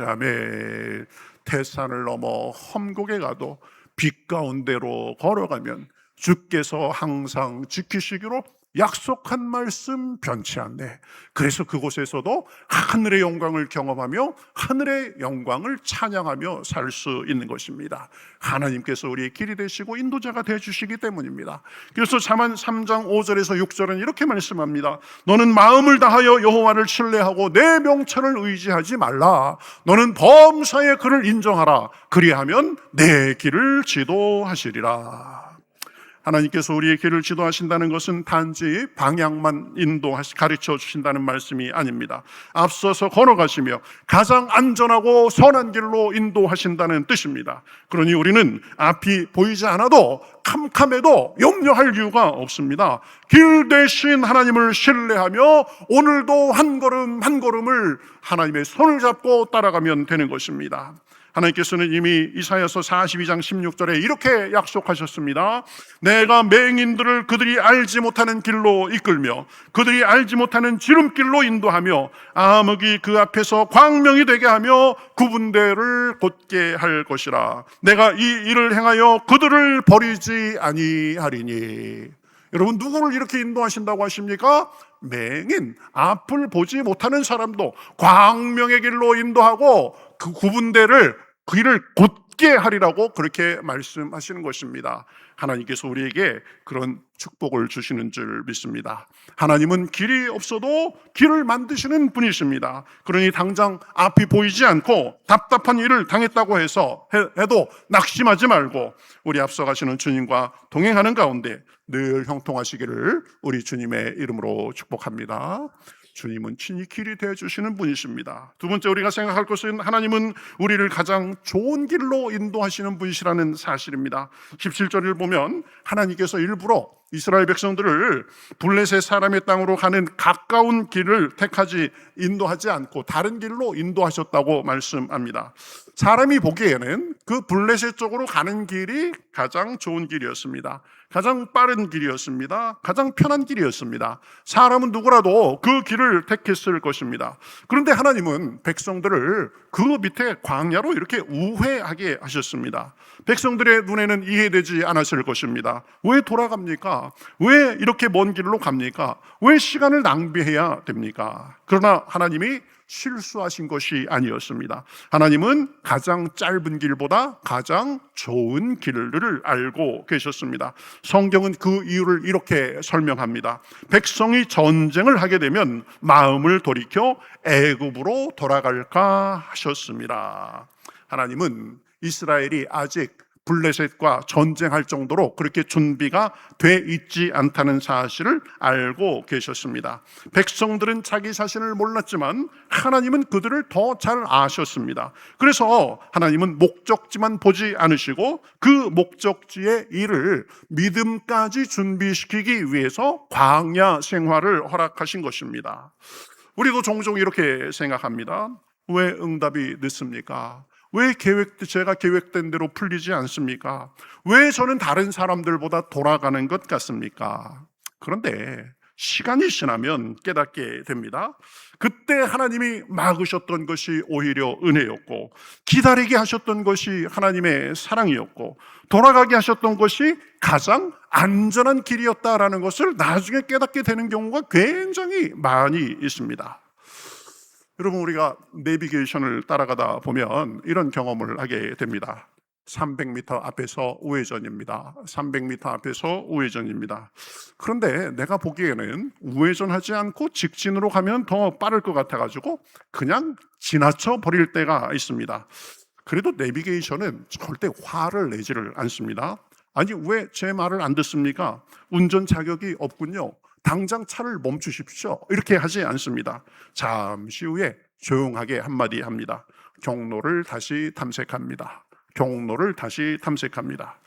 아멘. 태산을 넘어 험곡에 가도 빛 가운데로 걸어가면 주께서 항상 지키시기로 약속한 말씀 변치 않네. 그래서 그곳에서도 하늘의 영광을 경험하며 하늘의 영광을 찬양하며 살 수 있는 것입니다. 하나님께서 우리의 길이 되시고 인도자가 되어주시기 때문입니다. 그래서 잠언 3장 5절에서 6절은 이렇게 말씀합니다. 너는 마음을 다하여 여호와를 신뢰하고 내 명철을 의지하지 말라. 너는 범사에 그를 인정하라. 그리하면 내 길을 지도하시리라. 하나님께서 우리의 길을 지도하신다는 것은 단지 방향만 가르쳐 주신다는 말씀이 아닙니다. 앞서서 걸어가시며 가장 안전하고 선한 길로 인도하신다는 뜻입니다. 그러니 우리는 앞이 보이지 않아도 캄캄해도 염려할 이유가 없습니다. 길 대신 하나님을 신뢰하며 오늘도 한 걸음 한 걸음을 하나님의 손을 잡고 따라가면 되는 것입니다. 하나님께서는 이미 이사야서 42장 16절에 이렇게 약속하셨습니다. 내가 맹인들을 그들이 알지 못하는 길로 이끌며 그들이 알지 못하는 지름길로 인도하며 암흑이 그 앞에서 광명이 되게 하며 구분대를 곧게 할 것이라. 내가 이 일을 행하여 그들을 버리지 아니하리니. 여러분, 누구를 이렇게 인도하신다고 하십니까? 맹인, 앞을 보지 못하는 사람도 광명의 길로 인도하고 그 구분대를 길을 곧게 하리라고 그렇게 말씀하시는 것입니다. 하나님께서 우리에게 그런 축복을 주시는 줄 믿습니다. 하나님은 길이 없어도 길을 만드시는 분이십니다. 그러니 당장 앞이 보이지 않고 답답한 일을 당했다고 해도 낙심하지 말고 우리 앞서가시는 주님과 동행하는 가운데 늘 형통하시기를 우리 주님의 이름으로 축복합니다. 주님은 친히 길이 되어주시는 분이십니다. 두 번째, 우리가 생각할 것은 하나님은 우리를 가장 좋은 길로 인도하시는 분이시라는 사실입니다. 17절을 보면 하나님께서 일부러 이스라엘 백성들을 블레셋 사람의 땅으로 가는 가까운 길을 인도하지 않고 다른 길로 인도하셨다고 말씀합니다. 사람이 보기에는 그 블레셋 쪽으로 가는 길이 가장 좋은 길이었습니다. 가장 빠른 길이었습니다. 가장 편한 길이었습니다. 사람은 누구라도 그 길을 택했을 것입니다. 그런데 하나님은 백성들을 그 밑에 광야로 이렇게 우회하게 하셨습니다. 백성들의 눈에는 이해되지 않았을 것입니다. 왜 돌아갑니까? 왜 이렇게 먼 길로 갑니까? 왜 시간을 낭비해야 됩니까? 그러나 하나님이 실수하신 것이 아니었습니다. 하나님은 가장 짧은 길보다 가장 좋은 길을 알고 계셨습니다. 성경은 그 이유를 이렇게 설명합니다. 백성이 전쟁을 하게 되면 마음을 돌이켜 애굽으로 돌아갈까 하셨습니다. 하나님은 이스라엘이 아직 블레셋과 전쟁할 정도로 그렇게 준비가 돼 있지 않다는 사실을 알고 계셨습니다. 백성들은 자기 자신을 몰랐지만 하나님은 그들을 더 잘 아셨습니다. 그래서 하나님은 목적지만 보지 않으시고 그 목적지의 일을 믿음까지 준비시키기 위해서 광야 생활을 허락하신 것입니다. 우리도 종종 이렇게 생각합니다. 왜 응답이 늦습니까? 왜 제가 계획된 대로 풀리지 않습니까? 왜 저는 다른 사람들보다 돌아가는 것 같습니까? 그런데 시간이 지나면 깨닫게 됩니다. 그때 하나님이 막으셨던 것이 오히려 은혜였고, 기다리게 하셨던 것이 하나님의 사랑이었고, 돌아가게 하셨던 것이 가장 안전한 길이었다라는 것을 나중에 깨닫게 되는 경우가 굉장히 많이 있습니다. 여러분, 우리가 내비게이션을 따라가다 보면 이런 경험을 하게 됩니다. 300m 앞에서 우회전입니다. 300m 앞에서 우회전입니다. 그런데 내가 보기에는 우회전하지 않고 직진으로 가면 더 빠를 것 같아가지고 그냥 지나쳐 버릴 때가 있습니다. 그래도 내비게이션은 절대 화를 내지를 않습니다. 아니, 왜 제 말을 안 듣습니까? 운전 자격이 없군요. 당장 차를 멈추십시오. 이렇게 하지 않습니다. 잠시 후에 조용하게 한마디 합니다. 경로를 다시 탐색합니다. 경로를 다시 탐색합니다.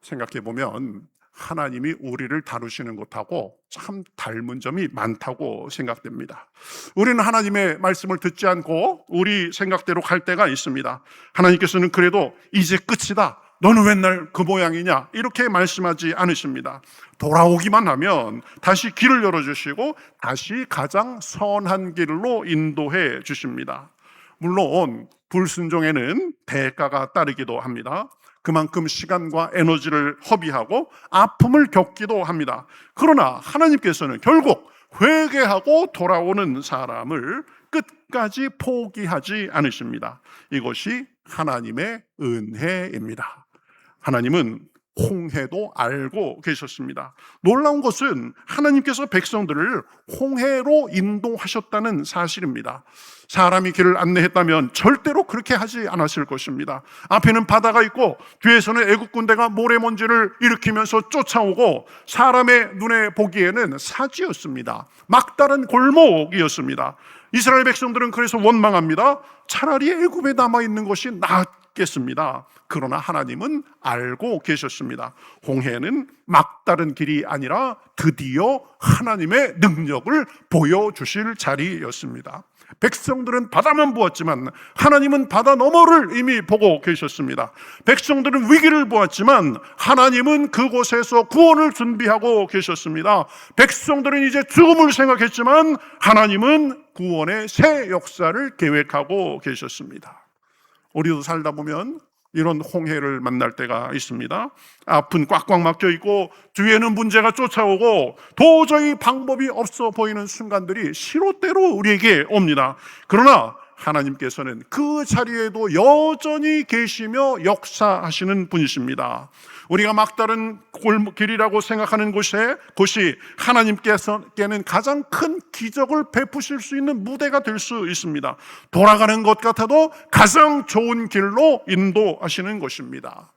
생각해 보면 하나님이 우리를 다루시는 것하고 참 닮은 점이 많다고 생각됩니다. 우리는 하나님의 말씀을 듣지 않고 우리 생각대로 갈 때가 있습니다. 하나님께서는 그래도 이제 끝이다, 너는 맨날 그 모양이냐, 이렇게 말씀하지 않으십니다. 돌아오기만 하면 다시 길을 열어주시고 다시 가장 선한 길로 인도해 주십니다. 물론 불순종에는 대가가 따르기도 합니다. 그만큼 시간과 에너지를 허비하고 아픔을 겪기도 합니다. 그러나 하나님께서는 결국 회개하고 돌아오는 사람을 끝까지 포기하지 않으십니다. 이것이 하나님의 은혜입니다. 하나님은 홍해도 알고 계셨습니다. 놀라운 것은 하나님께서 백성들을 홍해로 인도하셨다는 사실입니다. 사람이 길을 안내했다면 절대로 그렇게 하지 않았을 것입니다. 앞에는 바다가 있고 뒤에서는 애국 군대가 모래먼지를 일으키면서 쫓아오고 사람의 눈에 보기에는 사지였습니다. 막다른 골목이었습니다. 이스라엘 백성들은 그래서 원망합니다. 차라리 애굽에 남아있는 것이 낫겠습니다. 그러나 하나님은 알고 계셨습니다. 홍해는 막다른 길이 아니라 드디어 하나님의 능력을 보여주실 자리였습니다. 백성들은 바다만 보았지만 하나님은 바다 너머를 이미 보고 계셨습니다. 백성들은 위기를 보았지만 하나님은 그곳에서 구원을 준비하고 계셨습니다. 백성들은 이제 죽음을 생각했지만 하나님은 구원의 새 역사를 계획하고 계셨습니다. 우리도 살다 보면 이런 홍해를 만날 때가 있습니다. 앞은 꽉꽉 막혀 있고 뒤에는 문제가 쫓아오고 도저히 방법이 없어 보이는 순간들이 시로때로 우리에게 옵니다. 그러나 하나님께서는 그 자리에도 여전히 계시며 역사하시는 분이십니다. 우리가 막다른 골목길이라고 생각하는 곳이 하나님께서는 가장 큰 기적을 베푸실 수 있는 무대가 될 수 있습니다. 돌아가는 것 같아도 가장 좋은 길로 인도하시는 것입니다.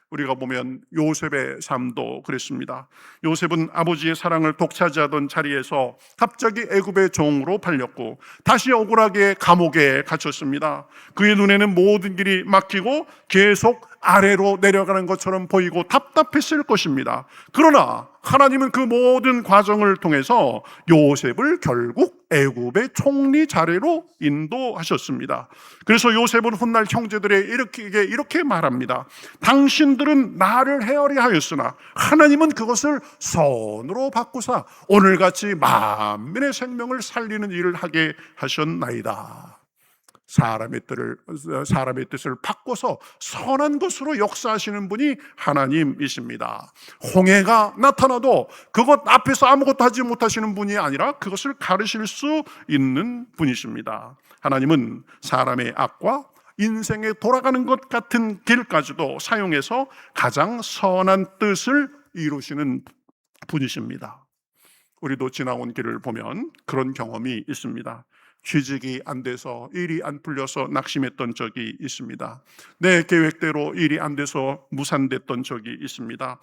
우리가 보면 요셉의 삶도 그랬습니다. 요셉은 아버지의 사랑을 독차지하던 자리에서 갑자기 애굽의 종으로 팔렸고 다시 억울하게 감옥에 갇혔습니다. 그의 눈에는 모든 길이 막히고 계속 아래로 내려가는 것처럼 보이고 답답했을 것입니다. 그러나 하나님은 그 모든 과정을 통해서 요셉을 결국 애굽의 총리 자리로 인도하셨습니다. 그래서 요셉은 훗날 형제들에게 이렇게 말합니다. 당신들은 나를 헤아려 하였으나 하나님은 그것을 선으로 바꾸사 오늘같이 만민의 생명을 살리는 일을 하게 하셨나이다. 사람의 뜻을 바꿔서 선한 것으로 역사하시는 분이 하나님이십니다. 홍해가 나타나도 그것 앞에서 아무것도 하지 못하시는 분이 아니라 그것을 가르칠 수 있는 분이십니다. 하나님은 사람의 악과 인생에 돌아가는 것 같은 길까지도 사용해서 가장 선한 뜻을 이루시는 분이십니다. 우리도 지나온 길을 보면 그런 경험이 있습니다. 취직이 안 돼서 일이 안 풀려서 낙심했던 적이 있습니다. 내 계획대로 일이 안 돼서 무산됐던 적이 있습니다.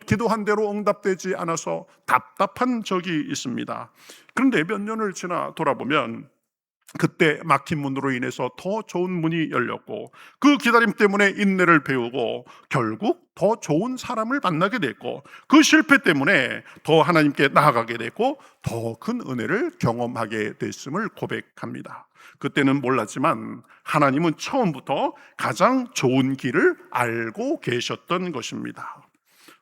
기도한 대로 응답되지 않아서 답답한 적이 있습니다. 그런데 몇 년을 지나 돌아보면 그때 막힌 문으로 인해서 더 좋은 문이 열렸고 그 기다림 때문에 인내를 배우고 결국 더 좋은 사람을 만나게 됐고 그 실패 때문에 더 하나님께 나아가게 됐고 더 큰 은혜를 경험하게 됐음을 고백합니다. 그때는 몰랐지만 하나님은 처음부터 가장 좋은 길을 알고 계셨던 것입니다.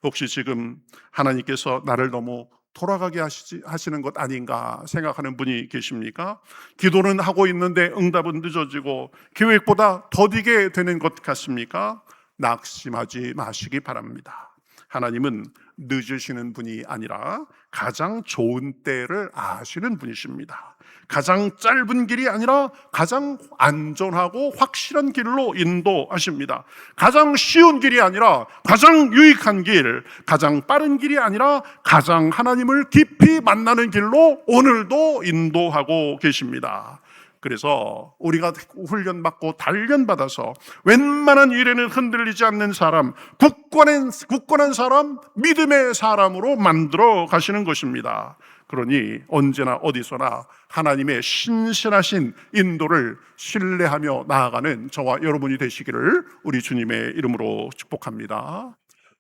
혹시 지금 하나님께서 나를 너무 돌아가게 하시는 것 아닌가 생각하는 분이 계십니까? 기도는 하고 있는데 응답은 늦어지고 계획보다 더디게 되는 것 같습니까? 낙심하지 마시기 바랍니다. 하나님은 늦으시는 분이 아니라 가장 좋은 때를 아시는 분이십니다. 가장 짧은 길이 아니라 가장 안전하고 확실한 길로 인도하십니다. 가장 쉬운 길이 아니라 가장 유익한 길, 가장 빠른 길이 아니라 가장 하나님을 깊이 만나는 길로 오늘도 인도하고 계십니다. 그래서 우리가 훈련받고 단련받아서 웬만한 일에는 흔들리지 않는 사람, 굳건한 사람, 믿음의 사람으로 만들어 가시는 것입니다. 그러니 언제나 어디서나 하나님의 신실하신 인도를 신뢰하며 나아가는 저와 여러분이 되시기를 우리 주님의 이름으로 축복합니다.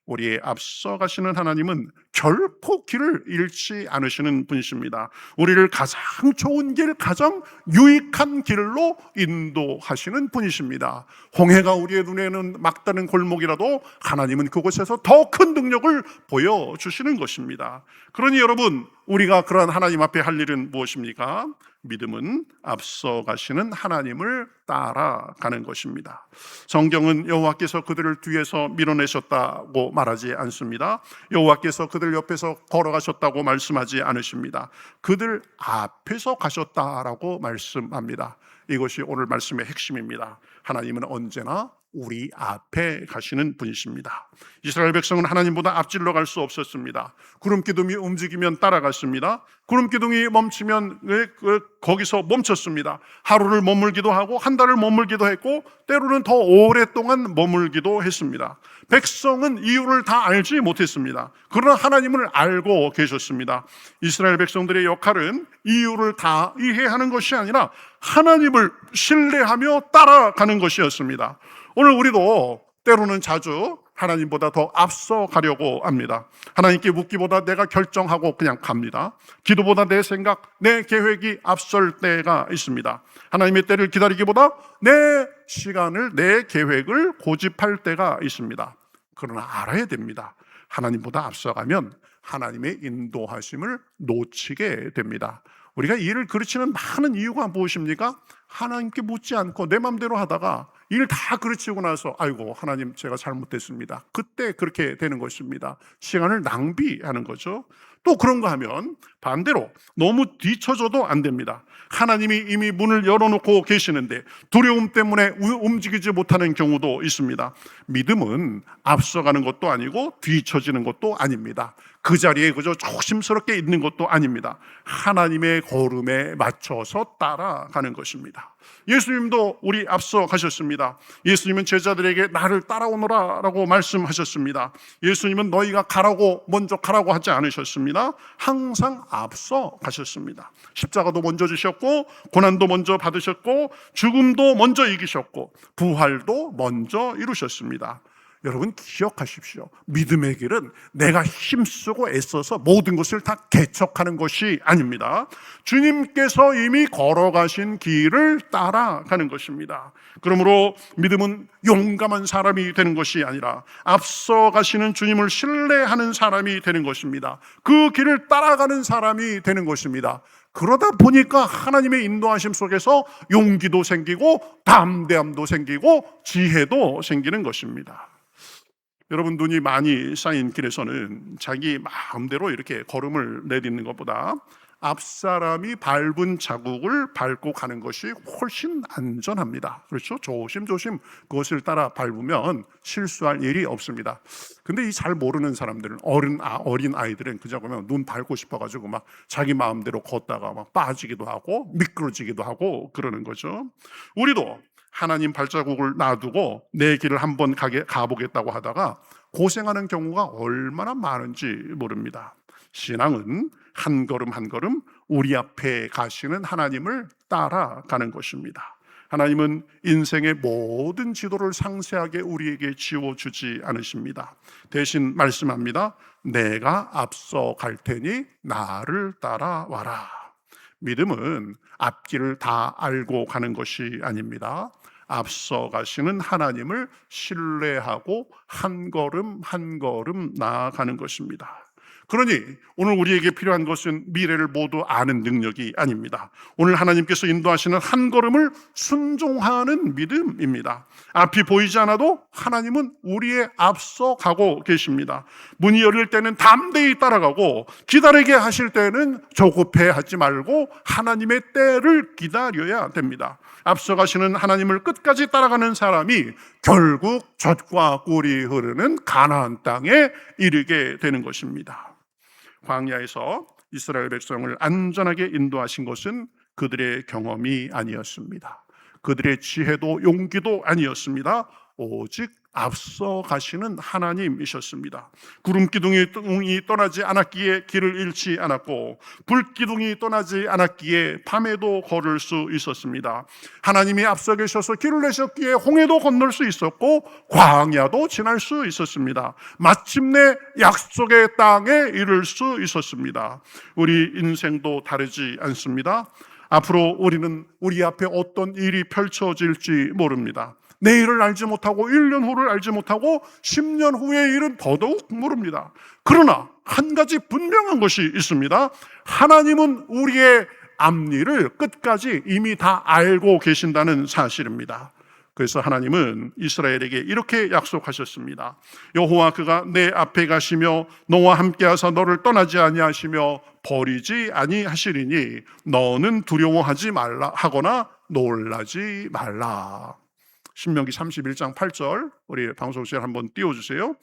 우리의 앞서가시는 하나님은 결코 길을 잃지 않으시는 분이십니다. 우리를 가장 좋은 길, 가장 유익한 길로 인도하시는 분이십니다. 홍해가 우리의 눈에는 막다른 골목이라도 하나님은 그곳에서 더 큰 능력을 보여주시는 것입니다. 그러니 여러분, 우리가 그러한 하나님 앞에 할 일은 무엇입니까? 믿음은 앞서가시는 하나님을 따라가는 것입니다. 성경은 여호와께서 그들을 뒤에서 밀어내셨다고 말하지 않습니다. 여호와께서 그들 옆에서 걸어가셨다고 말씀하지 않으십니다. 그들 앞에서 가셨다라고 말씀합니다. 이것이 오늘 말씀의 핵심입니다. 하나님은 언제나 우리 앞에 가시는 분이십니다. 이스라엘 백성은 하나님보다 앞질러 갈 수 없었습니다. 구름 기둥이 움직이면 따라갔습니다. 구름 기둥이 멈추면 거기서 멈췄습니다. 하루를 머물기도 하고 한 달을 머물기도 했고 때로는 더 오랫동안 머물기도 했습니다. 백성은 이유를 다 알지 못했습니다. 그러나 하나님을 알고 계셨습니다. 이스라엘 백성들의 역할은 이유를 다 이해하는 것이 아니라 하나님을 신뢰하며 따라가는 것이었습니다. 오늘 우리도 때로는 자주 하나님보다 더 앞서 가려고 합니다. 하나님께 묻기보다 내가 결정하고 그냥 갑니다. 기도보다 내 생각, 내 계획이 앞설 때가 있습니다. 하나님의 때를 기다리기보다 내 시간을, 내 계획을 고집할 때가 있습니다. 그러나 알아야 됩니다. 하나님보다 앞서가면 하나님의 인도하심을 놓치게 됩니다. 우리가 일을 그르치는 많은 이유가 무엇입니까? 하나님께 묻지 않고 내 맘대로 하다가 일 다 그르치고 나서 아이고 하나님 제가 잘못됐습니다. 그때 그렇게 되는 것입니다. 시간을 낭비하는 거죠. 또 그런가 하면 반대로 너무 뒤처져도 안 됩니다. 하나님이 이미 문을 열어놓고 계시는데 두려움 때문에 움직이지 못하는 경우도 있습니다. 믿음은 앞서가는 것도 아니고 뒤처지는 것도 아닙니다. 그 자리에 그저 조심스럽게 있는 것도 아닙니다. 하나님의 걸음에 맞춰서 따라가는 것입니다. 예수님도 우리 앞서 가셨습니다. 예수님은 제자들에게 나를 따라오너라 라고 말씀하셨습니다. 예수님은 너희가 가라고 먼저 가라고 하지 않으셨습니다. 항상 앞서 가셨습니다. 십자가도 먼저 지셨고 고난도 먼저 받으셨고 죽음도 먼저 이기셨고 부활도 먼저 이루셨습니다. 여러분 기억하십시오. 믿음의 길은 내가 힘쓰고 애써서 모든 것을 다 개척하는 것이 아닙니다. 주님께서 이미 걸어가신 길을 따라가는 것입니다. 그러므로 믿음은 용감한 사람이 되는 것이 아니라 앞서 가시는 주님을 신뢰하는 사람이 되는 것입니다. 그 길을 따라가는 사람이 되는 것입니다. 그러다 보니까 하나님의 인도하심 속에서 용기도 생기고 담대함도 생기고 지혜도 생기는 것입니다. 여러분, 눈이 많이 쌓인 길에서는 자기 마음대로 이렇게 걸음을 내딛는 것보다 앞사람이 밟은 자국을 밟고 가는 것이 훨씬 안전합니다. 그렇죠? 조심조심 그것을 따라 밟으면 실수할 일이 없습니다. 근데 이 잘 모르는 사람들은 어린 아이들은 그저 그러면 눈 밟고 싶어가지고 막 자기 마음대로 걷다가 막 빠지기도 하고 미끄러지기도 하고 그러는 거죠. 우리도 하나님 발자국을 놔두고 내 길을 한번 가보겠다고 하다가 고생하는 경우가 얼마나 많은지 모릅니다. 신앙은 한 걸음 한 걸음 우리 앞에 가시는 하나님을 따라가는 것입니다. 하나님은 인생의 모든 지도를 상세하게 우리에게 지워주지 않으십니다. 대신 말씀합니다. 내가 앞서 갈 테니 나를 따라와라. 믿음은 앞길을 다 알고 가는 것이 아닙니다. 앞서 가시는 하나님을 신뢰하고 한 걸음 한 걸음 나아가는 것입니다. 그러니 오늘 우리에게 필요한 것은 미래를 모두 아는 능력이 아닙니다. 오늘 하나님께서 인도하시는 한 걸음을 순종하는 믿음입니다. 앞이 보이지 않아도 하나님은 우리의 앞서 가고 계십니다. 문이 열릴 때는 담대히 따라가고 기다리게 하실 때는 조급해하지 말고 하나님의 때를 기다려야 됩니다. 앞서 가시는 하나님을 끝까지 따라가는 사람이 결국 젖과 꿀이 흐르는 가나안 땅에 이르게 되는 것입니다. 광야에서 이스라엘 백성을 안전하게 인도하신 것은 그들의 경험이 아니었습니다. 그들의 지혜도 용기도 아니었습니다. 오직 앞서 가시는 하나님이셨습니다. 구름기둥이 떠나지 않았기에 길을 잃지 않았고 불기둥이 떠나지 않았기에 밤에도 걸을 수 있었습니다. 하나님이 앞서 계셔서 길을 내셨기에 홍해도 건널 수 있었고 광야도 지날 수 있었습니다. 마침내 약속의 땅에 이를 수 있었습니다. 우리 인생도 다르지 않습니다. 앞으로 우리는 우리 앞에 어떤 일이 펼쳐질지 모릅니다. 내일을 알지 못하고 1년 후를 알지 못하고 10년 후의 일은 더더욱 모릅니다. 그러나 한 가지 분명한 것이 있습니다. 하나님은 우리의 앞일을 끝까지 이미 다 알고 계신다는 사실입니다. 그래서 하나님은 이스라엘에게 이렇게 약속하셨습니다. 여호와 그가 내 앞에 가시며 너와 함께하사 너를 떠나지 아니하시며 버리지 아니하시리니 너는 두려워하지 말라 하거나 놀라지 말라. 신명기 31장 8절 우리 방송실 한번 띄워주세요.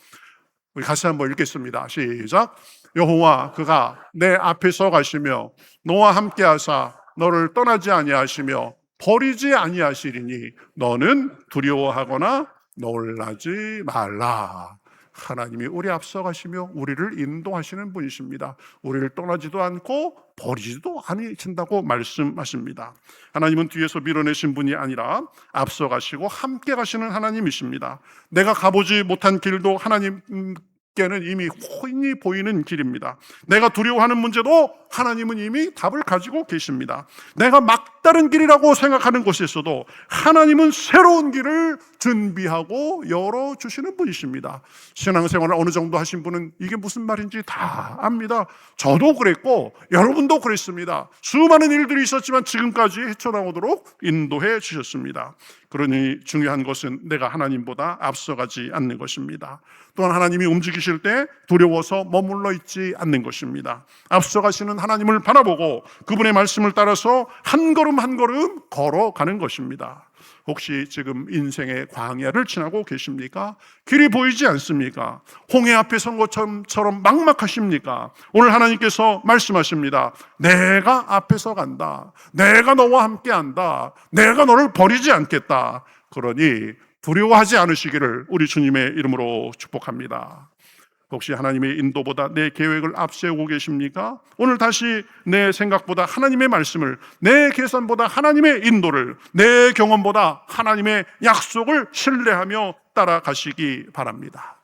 우리 같이 한번 읽겠습니다. 시작. 여호와 그가 내 앞에서 가시며 너와 함께하사 너를 떠나지 아니하시며 버리지 아니하시리니 너는 두려워하거나 놀라지 말라. 하나님이 우리 앞서가시며 우리를 인도하시는 분이십니다. 우리를 떠나지도 않고 버리지도 않으신다고 말씀하십니다. 하나님은 뒤에서 밀어내신 분이 아니라 앞서가시고 함께 가시는 하나님이십니다. 내가 가보지 못한 길도 하나님께는 이미 훤히 보이는 길입니다. 내가 두려워하는 문제도 하나님은 이미 답을 가지고 계십니다. 내가 막다른 길이라고 생각하는 곳에서도 하나님은 새로운 길을 준비하고 열어주시는 분이십니다. 신앙생활을 어느 정도 하신 분은 이게 무슨 말인지 다 압니다. 저도 그랬고 여러분도 그랬습니다. 수많은 일들이 있었지만 지금까지 헤쳐나오도록 인도해 주셨습니다. 그러니 중요한 것은 내가 하나님보다 앞서가지 않는 것입니다. 또한 하나님이 움직이실 때 두려워서 머물러 있지 않는 것입니다. 앞서가시는 하나님을 바라보고 그분의 말씀을 따라서 한 걸음 한 걸음 걸어가는 것입니다. 혹시 지금 인생의 광야를 지나고 계십니까? 길이 보이지 않습니까? 홍해 앞에 선 것처럼 막막하십니까? 오늘 하나님께서 말씀하십니다. 내가 앞에서 간다. 내가 너와 함께한다. 내가 너를 버리지 않겠다. 그러니 두려워하지 않으시기를 우리 주님의 이름으로 축복합니다. 혹시 하나님의 인도보다 내 계획을 앞세우고 계십니까? 오늘 다시 내 생각보다 하나님의 말씀을, 내 계산보다 하나님의 인도를, 내 경험보다 하나님의 약속을 신뢰하며 따라가시기 바랍니다.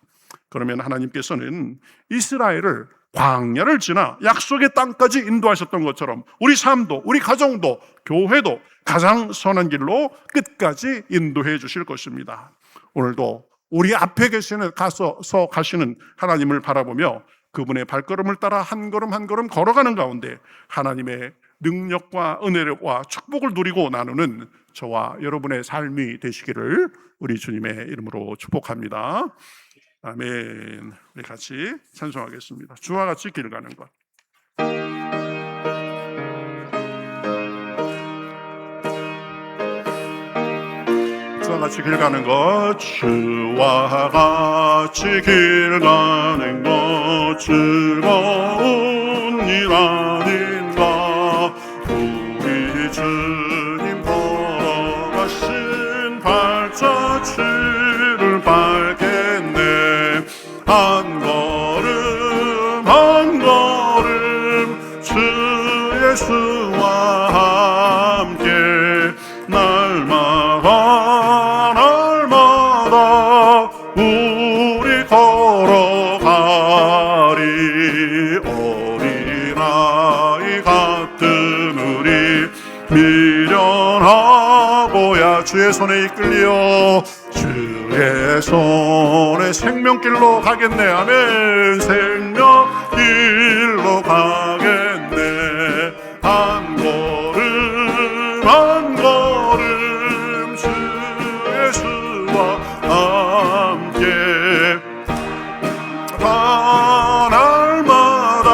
그러면 하나님께서는 이스라엘을 광야를 지나 약속의 땅까지 인도하셨던 것처럼 우리 삶도, 우리 가정도, 교회도 가장 선한 길로 끝까지 인도해 주실 것입니다. 오늘도 우리 앞에 가시는 하나님을 바라보며 그분의 발걸음을 따라 한 걸음 한 걸음 걸어가는 가운데 하나님의 능력과 은혜와 축복을 누리고 나누는 저와 여러분의 삶이 되시기를 우리 주님의 이름으로 축복합니다. 아멘. 우리 같이 찬송하겠습니다. 주와 같이 길 가는 것. 주와 같이 길 가는 것, 주와 같이 길 가는 것 즐거운 일 아닌가. 우리 주님 걸어가신 발자취를 밟겠네. 한 걸음 한 걸음 주 예수와 함께 날마다 우리 걸어가리. 어린아이 같은 우리 미련하고야 주의 손에 이끌려 주의 손에 생명길로 가겠네. 아멘. 생명길로 가겠네. 한 걸음 한 걸음 주 예수와 함께 날마다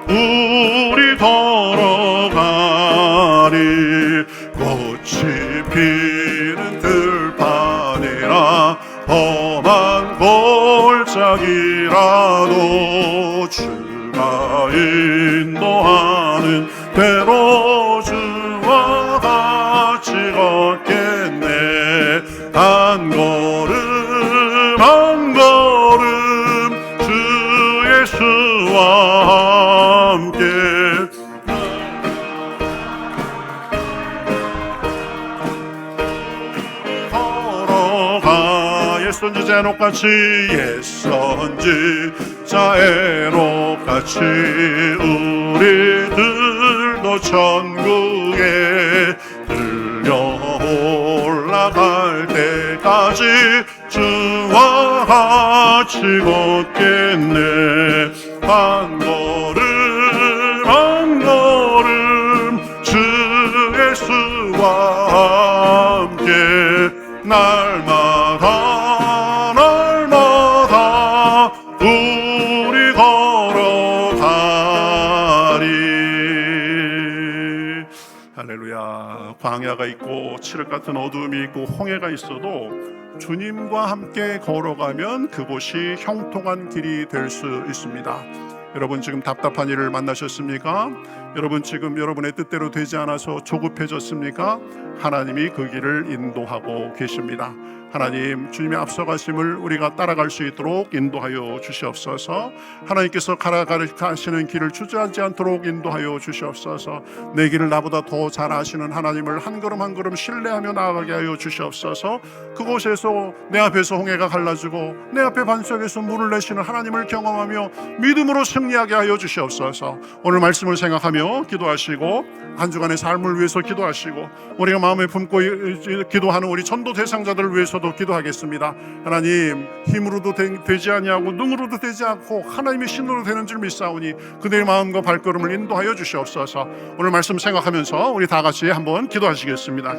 우리 걸어가리. 꽃이 피는 들판이라 험한 골짜기라도 주가 인도하는 대로 주와 같이 걷겠네. 한 걸음 한 걸음 주 예수와 함께 걸어가. 옛선지자 에녹같이 옛선지자 에녹같이 우리들도 천국에 들려 올라갈 때까지 주와 같이 걷겠네. 한 걸음 한 걸음 주 예수와 함께 날마다 날마다 우리 걸어가리. 할렐루야. 광야가 있고 칠흑 같은 어두움이 있고 홍해가 있어도 주님과 함께 걸어가면 그곳이 형통한 길이 될 수 있습니다. 여러분 지금 답답한 일을 만나셨습니까? 여러분 지금 여러분의 뜻대로 되지 않아서 조급해졌습니까? 하나님이 그 길을 인도하고 계십니다. 하나님, 주님의 앞서가심을 우리가 따라갈 수 있도록 인도하여 주시옵소서. 하나님께서 가시는 길을 주저하지 않도록 인도하여 주시옵소서. 내 길을 나보다 더 잘 아시는 하나님을 한 걸음 한 걸음 신뢰하며 나아가게 하여 주시옵소서. 그곳에서 내 앞에서 홍해가 갈라지고 내 앞에 반석에서 물을 내시는 하나님을 경험하며 믿음으로 승리하게 하여 주시옵소서. 오늘 말씀을 생각하며 기도하시고 한 주간의 삶을 위해서 기도하시고 우리가 마음에 품고 기도하는 우리 전도 대상자들을 위해서도 기도하겠습니다. 하나님, 힘으로도 되지 아니하고 능으로도 되지 않고 하나님의 신으로 되는 줄 믿사오니 그들의 마음과 발걸음을 인도하여 주시옵소서. 오늘 말씀 생각하면서 우리 다 같이 한번 기도하시겠습니다.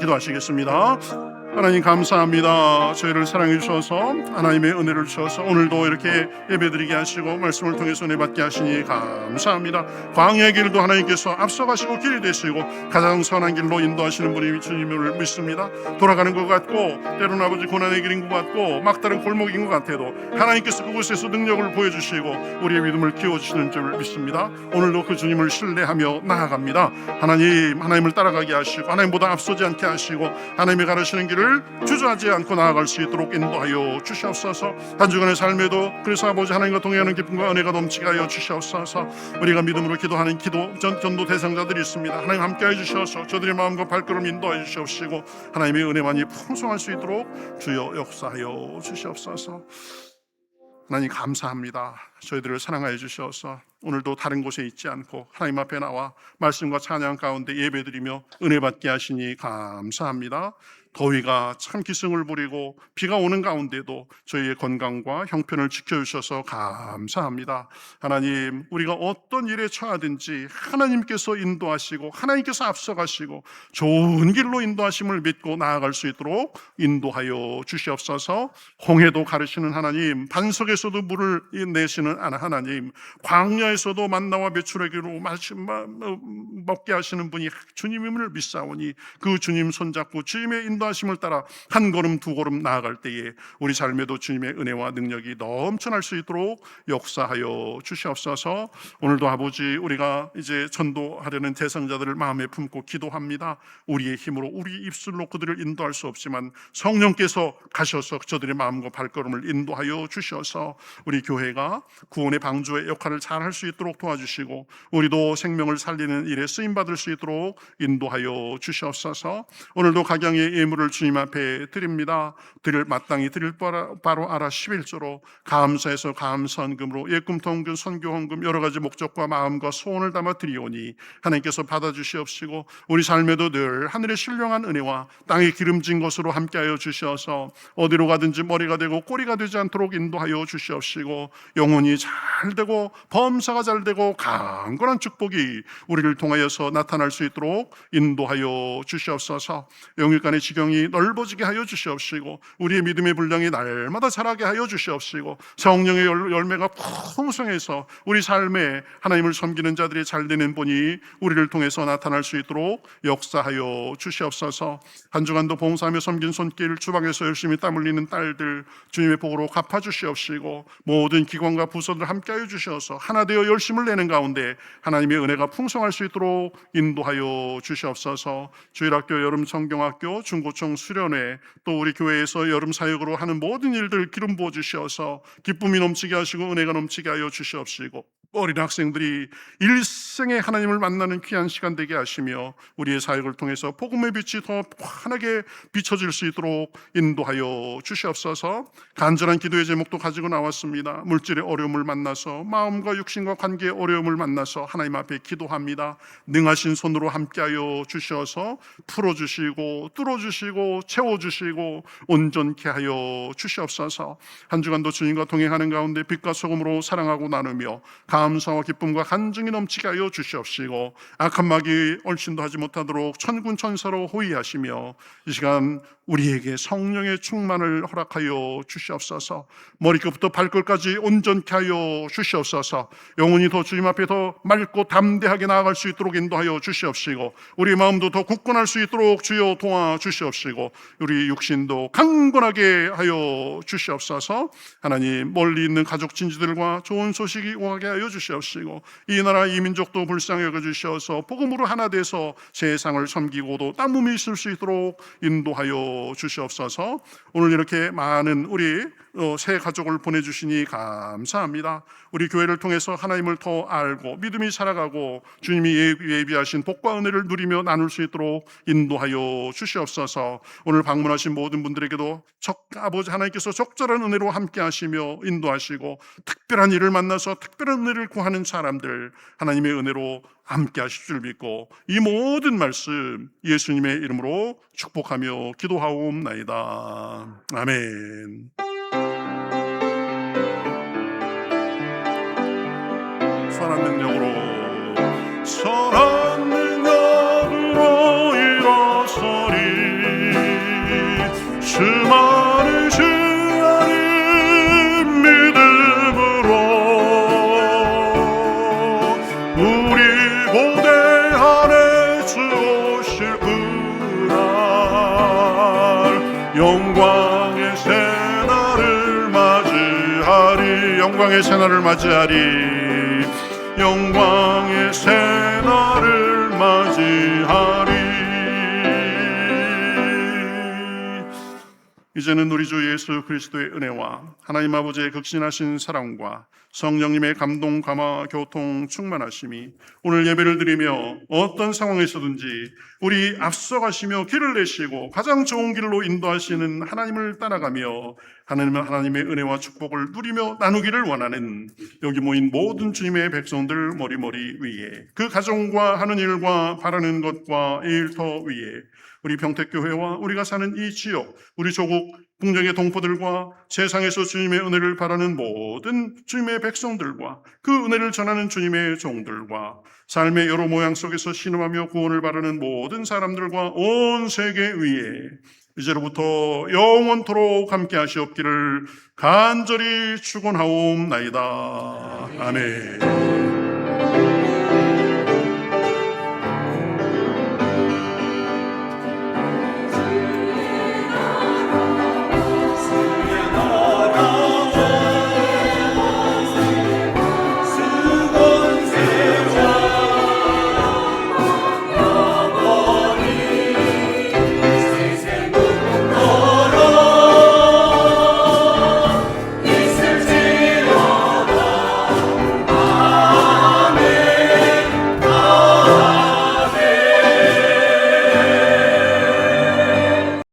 하나님 감사합니다. 저희를 사랑해 주셔서 하나님의 은혜를 주셔서 오늘도 이렇게 예배드리게 하시고 말씀을 통해서 은혜 받게 하시니 감사합니다. 광야의 길도 하나님께서 앞서가시고 길이 되시고 가장 선한 길로 인도하시는 분이 주님을 믿습니다. 돌아가는 것 같고 때로는 아버지 고난의 길인 것 같고 막다른 골목인 것 같아도 하나님께서 그곳에서 능력을 보여주시고 우리의 믿음을 키워주시는 줄 믿습니다. 오늘도 그 주님을 신뢰하며 나아갑니다. 하나님을 따라가게 하시고 하나님보다 앞서지 않게 하시고 하나님이 가르치는 길을 주저하지 않고 나아갈 수 있도록 인도하여 주시옵소서. 한 주간의 삶에도 그래서 아버지 하나님과 동행하는 기쁨과 은혜가 넘치게 하여 주시옵소서. 우리가 믿음으로 기도하는 전도 대상자들이 있습니다. 하나님 함께해 주셔서 저들의 마음과 발걸음 인도하여 주시옵시고 하나님의 은혜만이 풍성할 수 있도록 주여 역사하여 주시옵소서. 하나님 감사합니다. 저희들을 사랑하여 주셔서 오늘도 다른 곳에 있지 않고 하나님 앞에 나와 말씀과 찬양 가운데 예배드리며 은혜 받게 하시니 감사합니다. 더위가 참 기승을 부리고 비가 오는 가운데도 저희의 건강과 형편을 지켜주셔서 감사합니다. 하나님, 우리가 어떤 일에 처하든지 하나님께서 인도하시고 하나님께서 앞서가시고 좋은 길로 인도하심을 믿고 나아갈 수 있도록 인도하여 주시옵소서. 홍해도 가르치는 하나님, 반석에서도 물을 내시는 하나님, 광야에서도 만나와 메추라기로 먹게 하시는 분이 주님임을 믿사오니 그 주님 손잡고 주님의 인도하심을 따라 한 걸음 두 걸음 나아갈 때에 우리 삶에도 주님의 은혜와 능력이 넘쳐날 수 있도록 역사하여 주시옵소서. 오늘도 아버지, 우리가 이제 전도하려는 대상자들을 마음에 품고 기도합니다. 우리의 힘으로 우리 입술로 그들을 인도할 수 없지만 성령께서 가셔서 저들의 마음과 발걸음을 인도하여 주셔서 우리 교회가 구원의 방주의 역할을 잘 할 수 있도록 도와주시고 우리도 생명을 살리는 일에 쓰임받을 수 있도록 인도하여 주시옵소서. 오늘도 각양의 예물을 주님 앞에 드립니다. 마땅히 드릴 바로 알아 11조로 감사해서 감사헌금으로 예금통금, 선교헌금 여러 가지 목적과 마음과 소원을 담아 드리오니 하나님께서 받아주시옵시고 우리 삶에도 늘 하늘의 신령한 은혜와 땅의 기름진 것으로 함께하여 주셔서 어디로 가든지 머리가 되고 꼬리가 되지 않도록 인도하여 주시옵시고 영혼이 잘 되고 범사가 잘 되고 강건한 축복이 우리를 통하여서 나타날 수 있도록 인도하여 주시옵소서. 영육간의 지경이 넓어지게 하여 주시옵시고 우리의 믿음의 분량이 날마다 자라게 하여 주시옵시고 성령의 열매가 풍성해서 우리 삶에 하나님을 섬기는 자들이 잘되는 분이 우리를 통해서 나타날 수 있도록 역사하여 주시옵소서. 한 주간도 봉사하며 섬긴 손길, 주방에서 열심히 땀 흘리는 딸들 주님의 복으로 갚아주시옵시고 모든 기관과 부서들 함께하여 주셔서 하나 되어 열심을 내는 가운데 하나님의 은혜가 풍성할 수 있도록 인도하여 주시옵소서. 주일학교, 여름 성경학교, 중고청 수련회 또 우리 교회에서 여름 사역으로 하는 모든 일들 기름 부어 주셔서 기쁨이 넘치게 하시고 은혜가 넘치게 하여 주시옵시고 어린 학생들이 일생에 하나님을 만나는 귀한 시간 되게 하시며 우리의 사역을 통해서 복음의 빛이 더 환하게 비춰질 수 있도록 인도하여 주시옵소서. 간절한 기도의 제목도 가지고 나왔습니다. 물질의 어려움을 만나서 마음과 육신과 관계의 어려움을 만나서 하나님 앞에 기도합니다. 능하신 손으로 함께하여 주셔서 풀어주시고 뚫어주시고 채워주시고 온전케 하여 주시옵소서. 한 주간도 주님과 동행하는 가운데 빛과 소금으로 사랑하고 나누며 감사와 기쁨과 간증이 넘치게 하여 주시옵시고 악한 마귀 얼씬도 하지 못하도록 천군 천사로 호위하시며 이 시간 우리에게 성령의 충만을 허락하여 주시옵소서. 머리끝부터 발끝까지 온전케 하여 주시옵소서. 영혼이 더 주님 앞에 더 맑고 담대하게 나아갈 수 있도록 인도하여 주시옵시고 우리 마음도 더 굳건할 수 있도록 주여 도와주시옵시고 우리 육신도 강건하게 하여 주시옵소서. 하나님, 멀리 있는 가족 친지들과 좋은 소식이 오게 하여 주시옵시고 이 나라 이 민족도 불쌍히 여겨주셔서 복음으로 하나 돼서 세상을 섬기고도 남음이 있을 수 있도록 인도하여 주시옵소서. 오늘 이렇게 많은 우리 새 가족을 보내주시니 감사합니다. 우리 교회를 통해서 하나님을 더 알고 믿음이 살아가고 주님이 예비하신 복과 은혜를 누리며 나눌 수 있도록 인도하여 주시옵소서. 오늘 방문하신 모든 분들에게도 아버지 하나님께서 적절한 은혜로 함께 하시며 인도하시고 특별한 일을 만나서 특별한 은혜를 구하는 사람들 하나님의 은혜로 함께 하실 줄 믿고 이 모든 말씀 예수님의 이름으로 축복하며 기도하옵나이다. 아멘. 선한 능력으로 일어서리 수많은 주님 믿음으로 우리 고대 안에 주 오실 그날 영광의 새날을 맞이하리. 영광의 새날을 맞이하리. 영광의 새날을 맞이하리. 이제는 우리 주 예수 그리스도의 은혜와 하나님 아버지의 극진하신 사랑과 성령님의 감동, 감화, 교통, 충만하심이 오늘 예배를 드리며 어떤 상황에서든지 우리 앞서가시며 길을 내시고 가장 좋은 길로 인도하시는 하나님을 따라가며 하나님의 은혜와 축복을 누리며 나누기를 원하는 여기 모인 모든 주님의 백성들 머리머리 위에 그 가정과 하는 일과 바라는 것과 일터 위에 우리 평택교회와 우리가 사는 이 지역, 우리 조국 국력의 동포들과 세상에서 주님의 은혜를 바라는 모든 주님의 백성들과 그 은혜를 전하는 주님의 종들과 삶의 여러 모양 속에서 신음하며 구원을 바라는 모든 사람들과 온 세계 위에 이제로부터 영원토록 함께 하시옵기를 간절히 축원하옵나이다. 아멘.